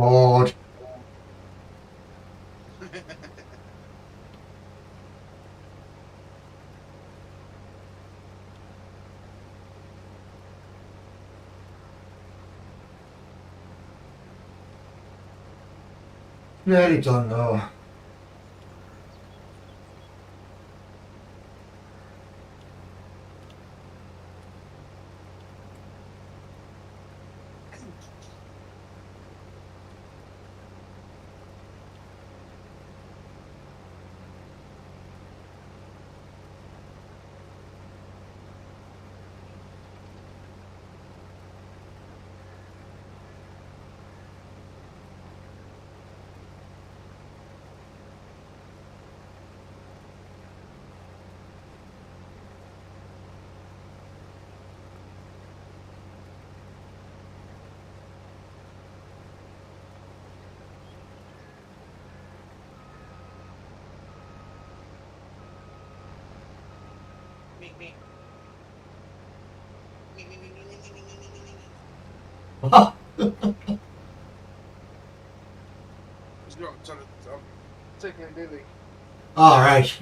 bored. Really don't know. Me, me. Me, me, me, me, me, me, me, me, me, me. It's not, I'm taking Billy. All right.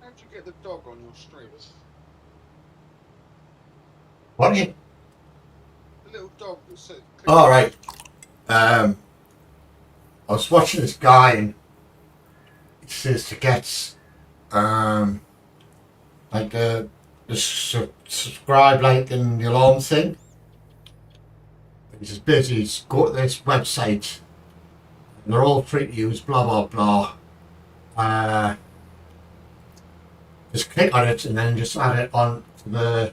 How'd you get the dog on your stream? What? You? The little dog that said. All right. I was watching this guy and he says to get like the subscribe, like, and the alarm thing. He's just basically go to this website and they're all free to use, blah blah blah. Just click on it and then just add it on to the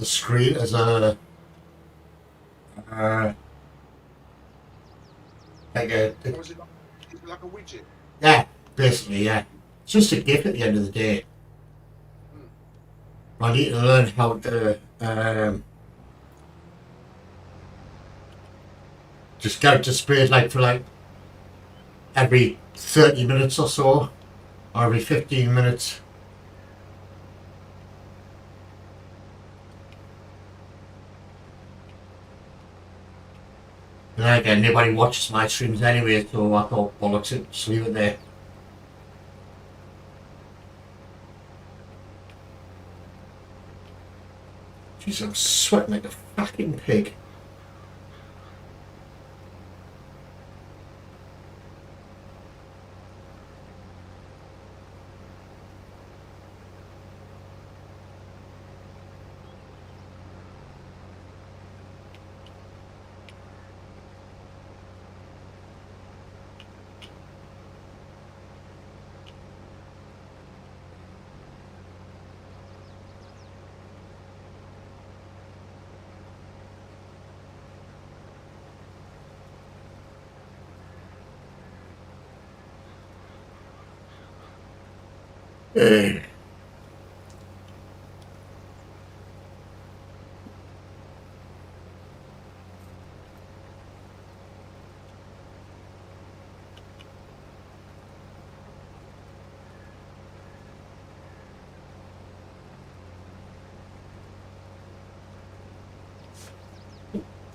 screen as a like Or is it like a widget? yeah, basically, yeah. It's just a gift at the end of the day. I need to learn how to just get it displayed like for like every 30 minutes or so, or every 15 minutes. And then again, nobody watches my streams anyway, so I thought, bollocks it, just leave it there. Jeez, I'm sweating like a fucking pig. Eh.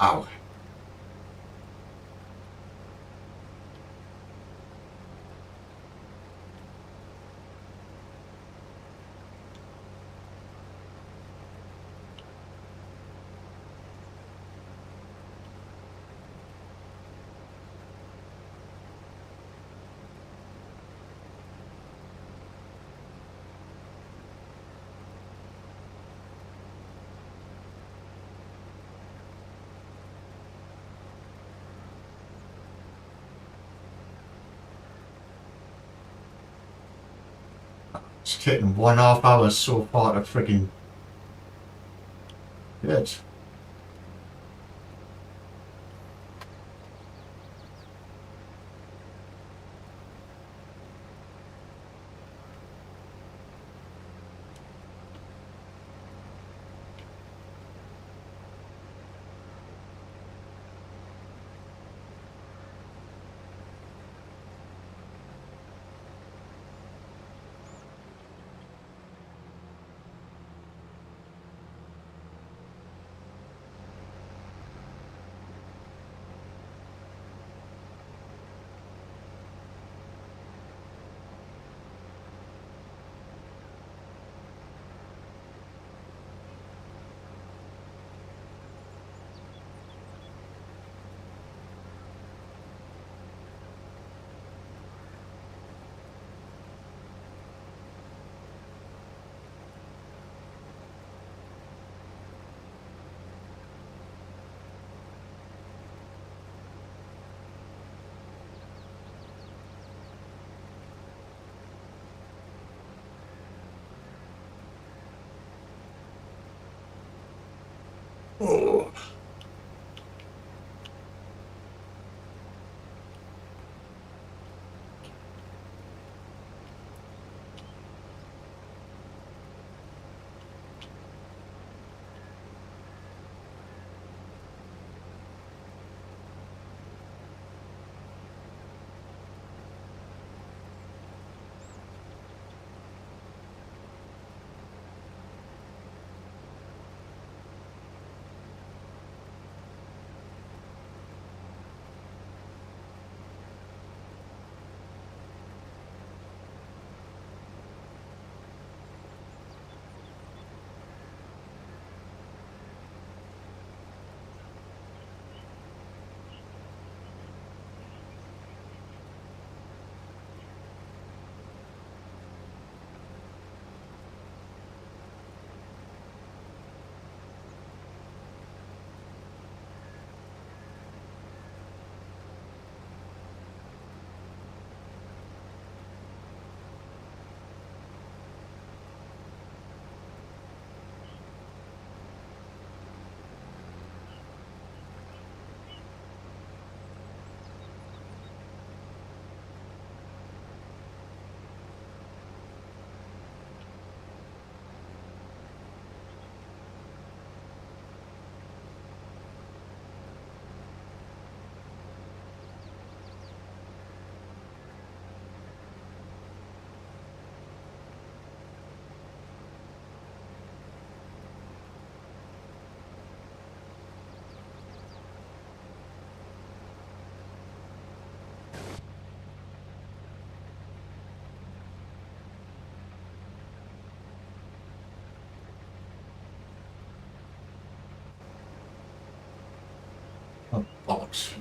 Ow. It's taken 1.5 hours so far to freaking get. Oh. Oh, bollocks.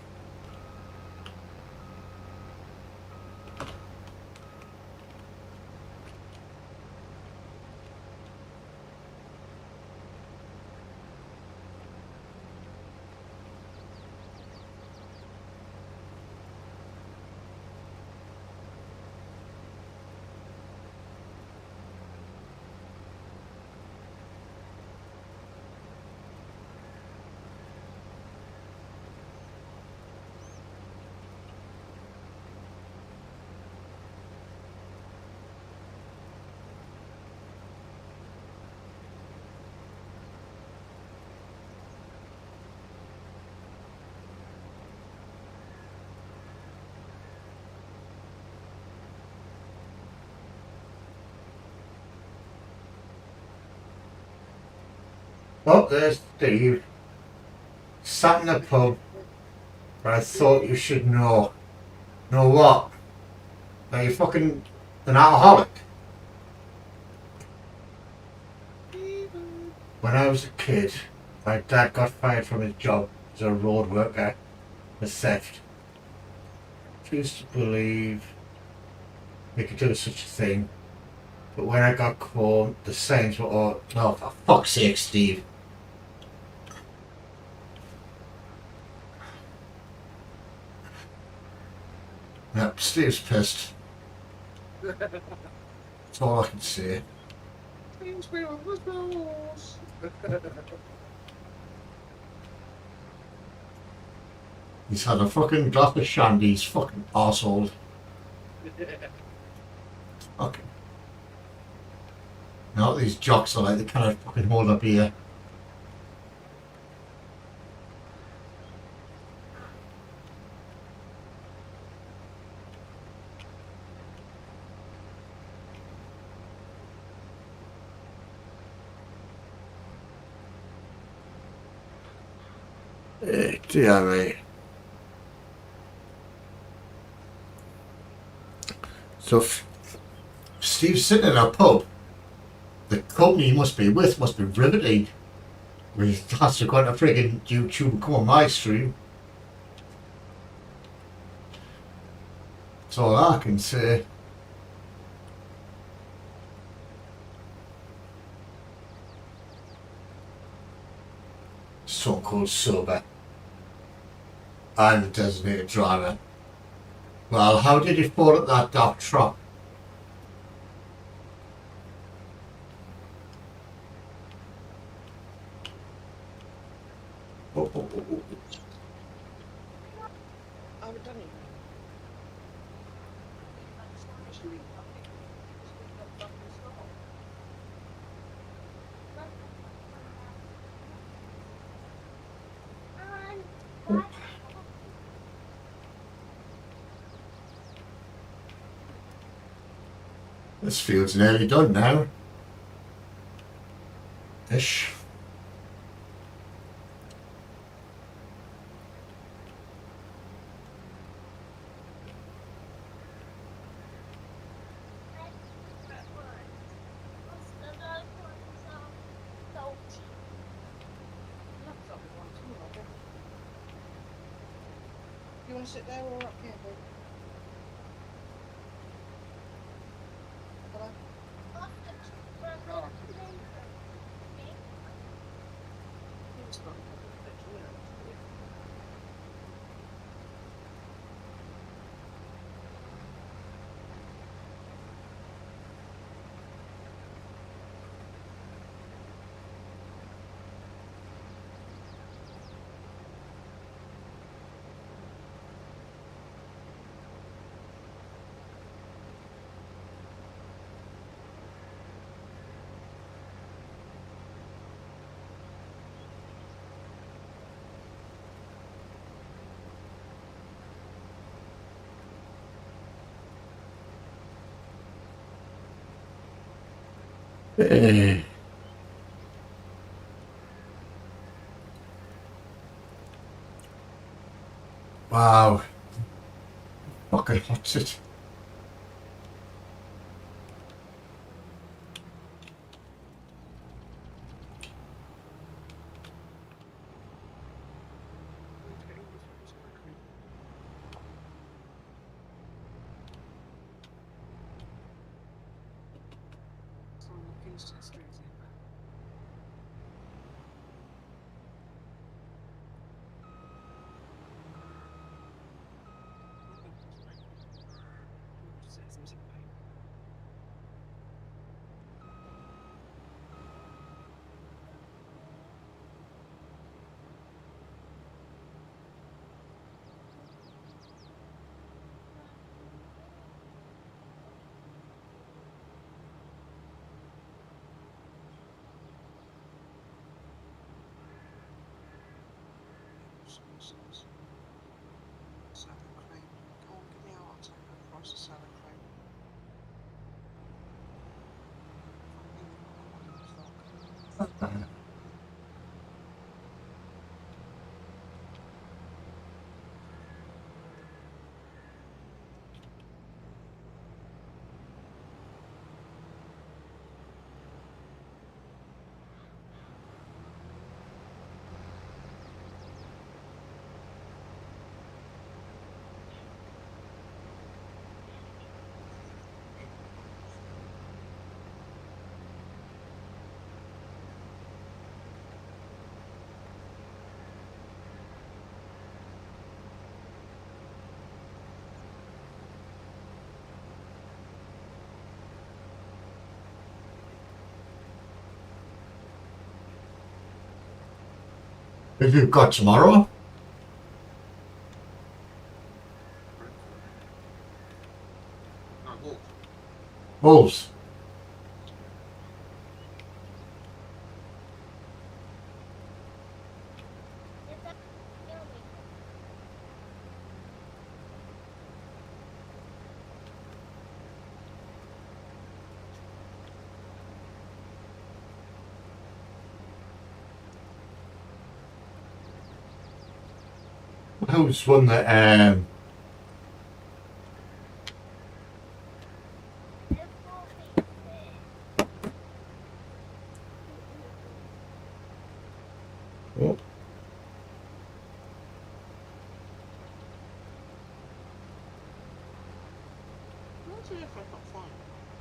Oh, there's Steve. Sat in the pub, but I thought you should know. Know what? That you're fucking an alcoholic. When I was a kid, my dad got fired from his job as a road worker for theft. I used to believe we could do such a thing, but when I got home, the signs were all, oh, for fuck's sake, Steve. Yep, Steve's pissed. That's all I can say. Seems we on the balls. He's had a fucking glass of shandy, he's fucking arsehole. Okay. Now these jocks are like, they cannot fucking hold up here. Dear me. So Steve's sitting in a pub. The company he must be with must be riveting. He has to go on a friggin' YouTube and come on my stream. That's all I can say. So-called sober and designated driver. Well, how did he fall at that dark trap? Oh. I haven't done it. This field's nearly done now. Ish. You want to sit there or up here, babe? Hello? Eh. Wow. Fucking hot it. Instant streets in. Salad cream. Go on, give me a hot take the price of salad cream. If you've got tomorrow, No, Wolves. Wolves. If that kill me. Who's won the If Wolfie did. oh, What's the effect of fun?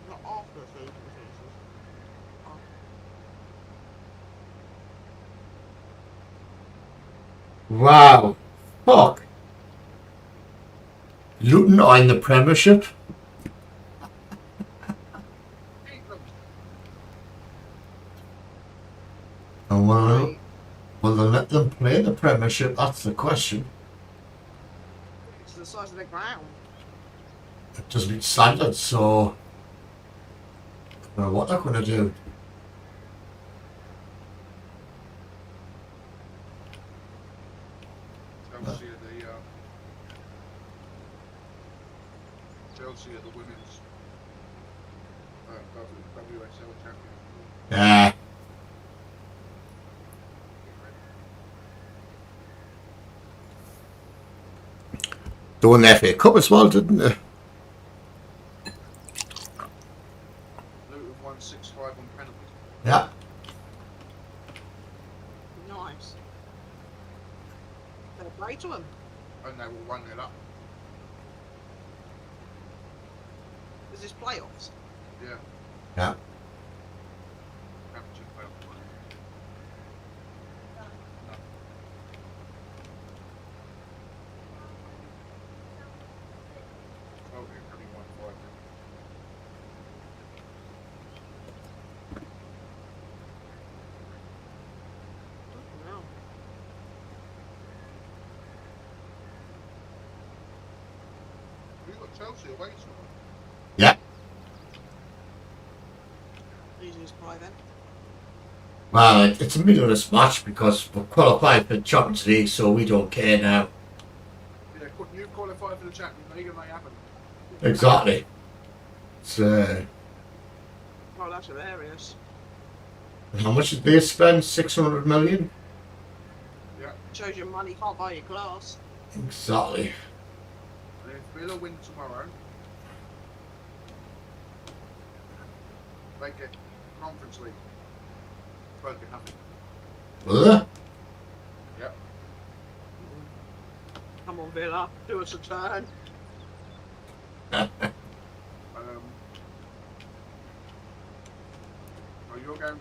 Not after food diseases. wow. Fuck. Luton are in the Premiership. And will they let them play the Premiership? That's the question. It's the size of the ground. It doesn't meet standards, so I don't know what they're going to do. Chelsea are the women's WSL champion. Yeah. They won the FA Cup as well, didn't they? Luton won 6-5 on penalties. Yeah. Nice. Fair play to them. And they were 1-0 up. Is this playoffs? Yeah. Yeah. Championship playoffs. Oh, yeah, only 1-5. No. We've got Chelsea away tomorrow. Yeah. Easiest play then. Well, it's a meaningless match because we're qualified for the Champions League, so we don't care now. Yeah, couldn't you qualify for the Champions League and they haven't? Exactly. It's, Oh, that's hilarious. how much did they spend? 600 million? Yeah. Shows you money can't buy your glass. Exactly. And if Villa win tomorrow, they get Conference League. Spurs get nothing. Will they? Yep. Come on, Villa, do us a turn.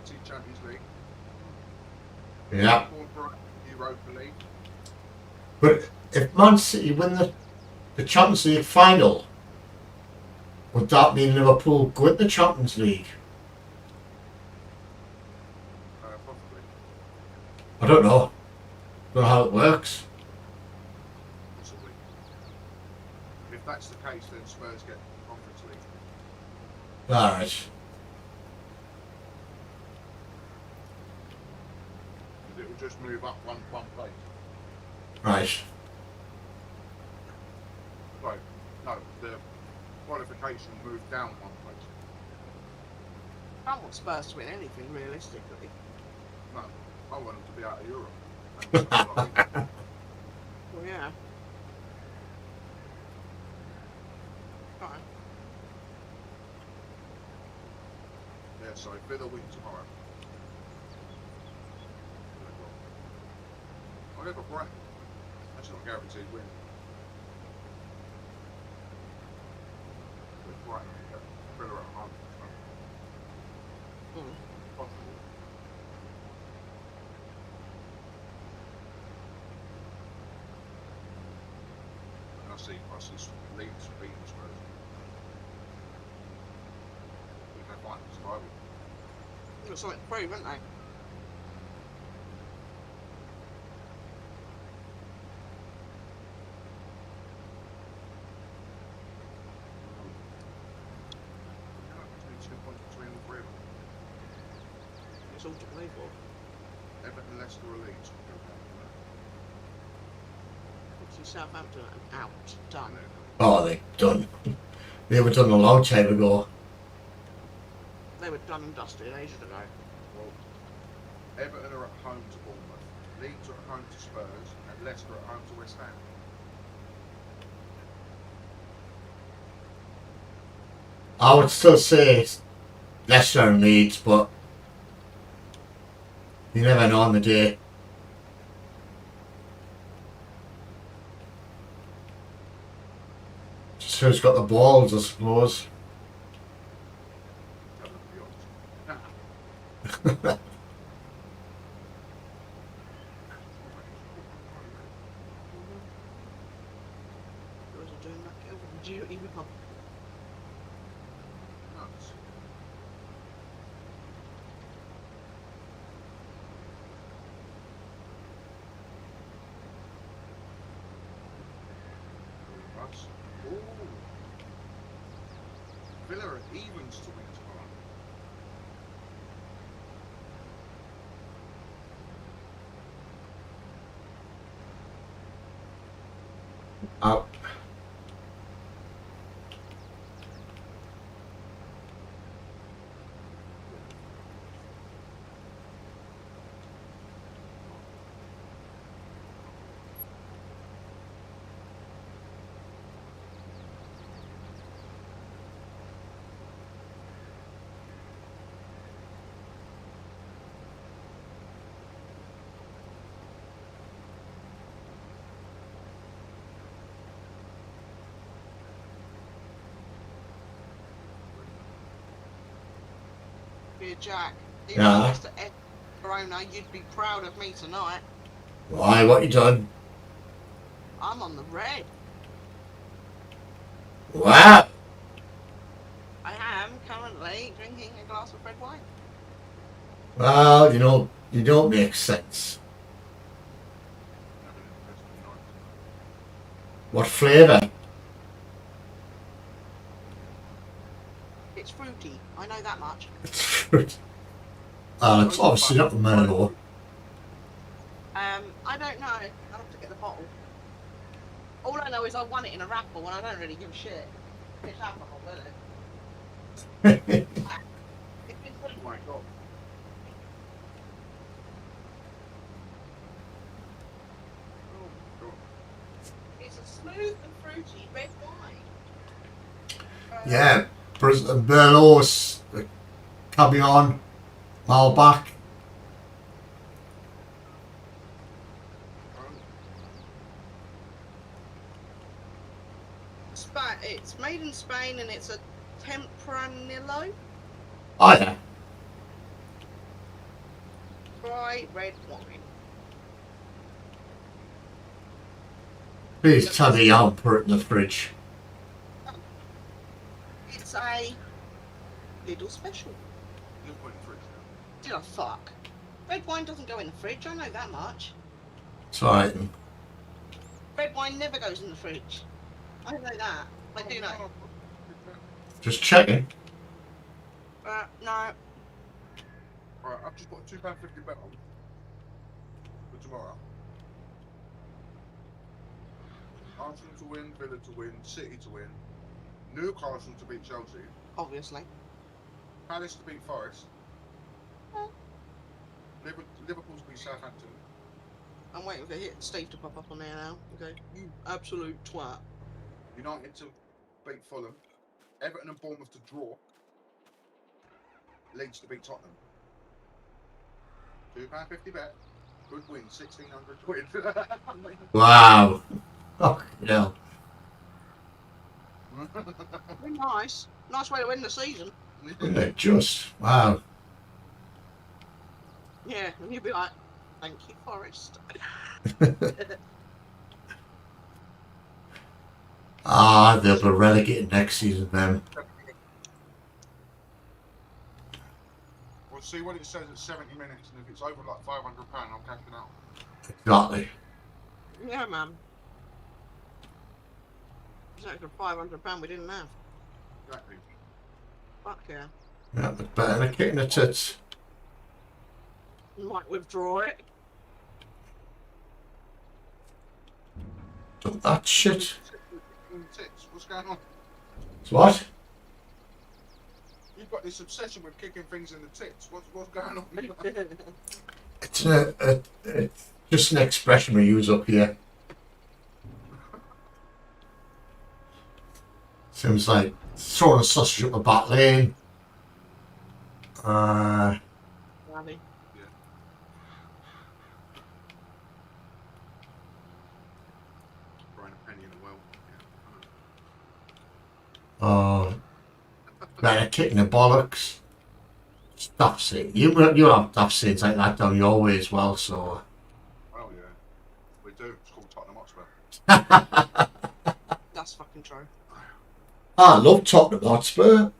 City Champions League. Yeah. More Europa League. But if Man City win the Champions League final, would that mean Liverpool go in the Champions League? Possibly. I don't know. Don't know how it works. Possibly. If that's the case, then Spurs get Conference League. Alright. It will just move up one place. Right. So, no, the qualification moved down one place. I don't want Spurs to win anything realistically. No, I want them to be out of Europe. And stuff like that. Well, yeah. Right. Yeah, so Villa win tomorrow. I never Brighton. That's not a guaranteed win. With Brighton, Villa at home. Mm. Possible. And I see Leeds beating Spurs. If they find survival. Got something to prove, haven't they? There's 2 points between all three of them. It's all to play for. Everton, Leicester, or Leeds. Obviously, Southampton are out. Done. Oh, they're done. They were done a long time ago. They were done and dusted ages ago. Well, Everton are at home to Bournemouth, Leeds are at home to Spurs, and Leicester at home to West Ham. I would still say Leicester and Leeds, but you never know on the day. Just who's got the balls, I suppose. That would be honest. Those are doing that over duty with them. Nuts. Us. Ooh. Villa are evens to win tomorrow. Out. Dear Jack, Yeah. Mr. Ed Corona, you'd be proud of me tonight. Why? What you done? I'm on the red. Wow. I am currently drinking a glass of red wine. Well, you don't make sense. Have an interesting night. What flavour? It's fruity, I know that much. It's fruit. It's obviously not the Merlot. I don't know. I'll have to get the bottle. All I know is I won it in a raffle and I don't really give a shit. It's alcohol, isn't it? It's been Oh my god. Oh god. It's a smooth and fruity red wine. Yeah, Merlot's Cabernet, Malbec. It's made in Spain and it's a Tempranillo. Oh yeah. red wine. Please tell me I'll put it in the fridge. It's a little special. You put it in the fridge now. Did I fuck? Red wine doesn't go in the fridge, I know that much. It's alright then. Red wine never goes in the fridge. I know that. I do know. Just checking. No. Alright, I've just got a £2.50 bet on for tomorrow. Arsenal to win, Villa to win, City to win, Newcastle to beat Chelsea, Obviously. Palace to beat Forest, Hmm. Liverpool to beat Southampton, I'm waiting for Steve to pop up on there now and go, you absolute twat. United to beat Fulham, Everton and Bournemouth to draw, Leeds to beat Tottenham. £2.50 bet. Good win, 1,600 quid. Wow. Oh, no. Very nice. Nice way to end the season. Isn't it just? Wow. Yeah, and you'd be like, thank you, Forest. Ah, they'll be relegated next season then. We'll see what it says at 70 minutes, and if it's over like £500, I'll cash it out. Exactly. Yeah, man. It's an extra £500 we didn't have. Exactly. Fuck yeah. Yeah, but better than a kick in the tits. Might withdraw it. Don't that shit. Tits, what's going on? It's what? You've got this obsession with kicking things in the tits. What's going on? It's it's just an expression we use up here. Seems like throwing a sausage up the back lane. Bloody. Throwing a penny in the well. Oh, better kick in the bollocks. Stuff saying you have tough sayings like that down your way as well. So. Oh yeah, we do. It's called Tottenham Hotspur. That's fucking true. I love Tottenham Hotspur.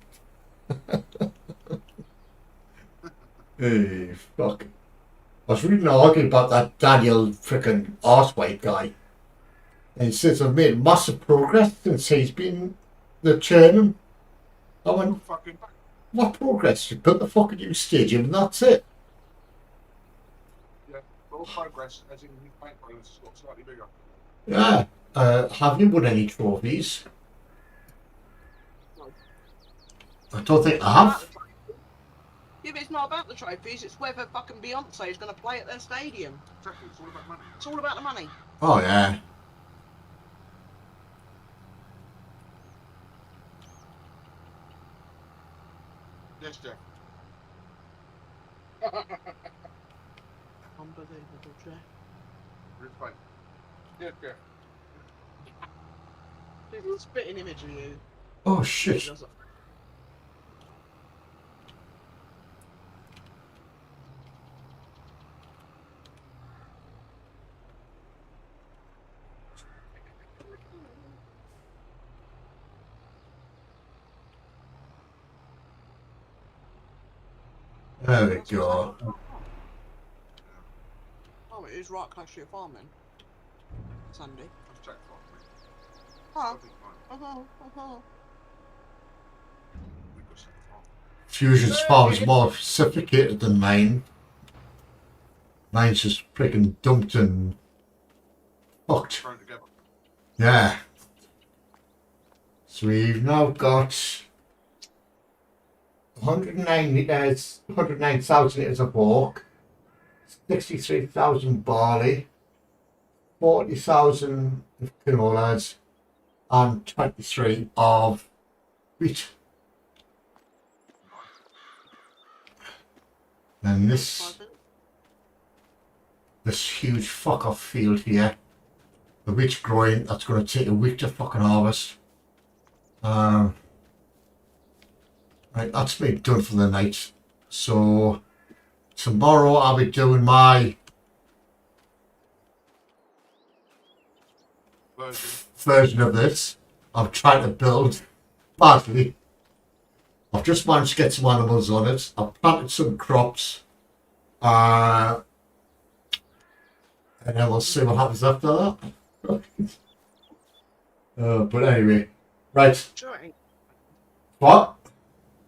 Hey, fuck. I was reading an article about that Daniel frickin' Arthwaite guy. And he says I've made massive progress since he's been the chairman. I went, Fucking back. what progress? You built the fucking new stadium and that's it. Yeah, all progress as in his bank balance has got slightly bigger. Yeah. Have you won any trophies? No. I don't think I have. Yeah, but it's not about the trophies, it's whether fucking Beyonce is going to play at their stadium. Exactly, it's all about money. It's all about the money. Oh yeah. Yes, Jeff. Unbelievable, Jeff. Respect. Yes, Jeff. There's a spitting image of you. Oh shit. Does it? There we go. Oh, it is right close to your farm then. Sunday. Just check for me. Oh. Perfect, mate. We got some farm. Fusion's farm is more sophisticated than mine. Mine's just freaking dumped and fucked. Thrown together. Yeah. So we've now got 109 litres, 109,000 litres of oak, 63,000 barley, 40,000 of canolas, and 23 of wheat. And this huge fuck off field here, the wheat's growing, that's going to take a week to fucking harvest. Right, that's me done for the night. So tomorrow I'll be doing my version of this. I'm trying to build badly. I've just managed to get some animals on it. I've planted some crops. And then we'll see what happens after that. But anyway, right. Sure it ain't, What?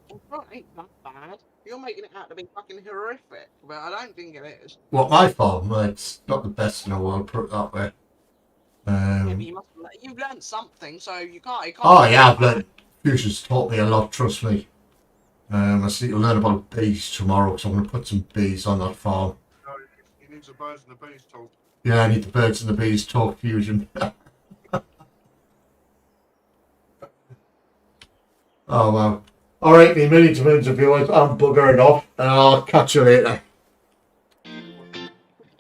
sure it ain't that bad. You're making it out to be fucking horrific, but I don't think it is. What, my farm? Well, it's not the best in the world, put it that way. Yeah, but you've learned something, so you can't. Oh yeah, but Future's taught me a lot, trust me. I need to learn about bees tomorrow, because I'm going to put some bees on that farm. No, he needs the birds and the bees talk. Yeah, I need the birds and the bees talk, Fusion. Oh, wow. Alright, me millions of viewers, I'm buggering off, and I'll catch you later.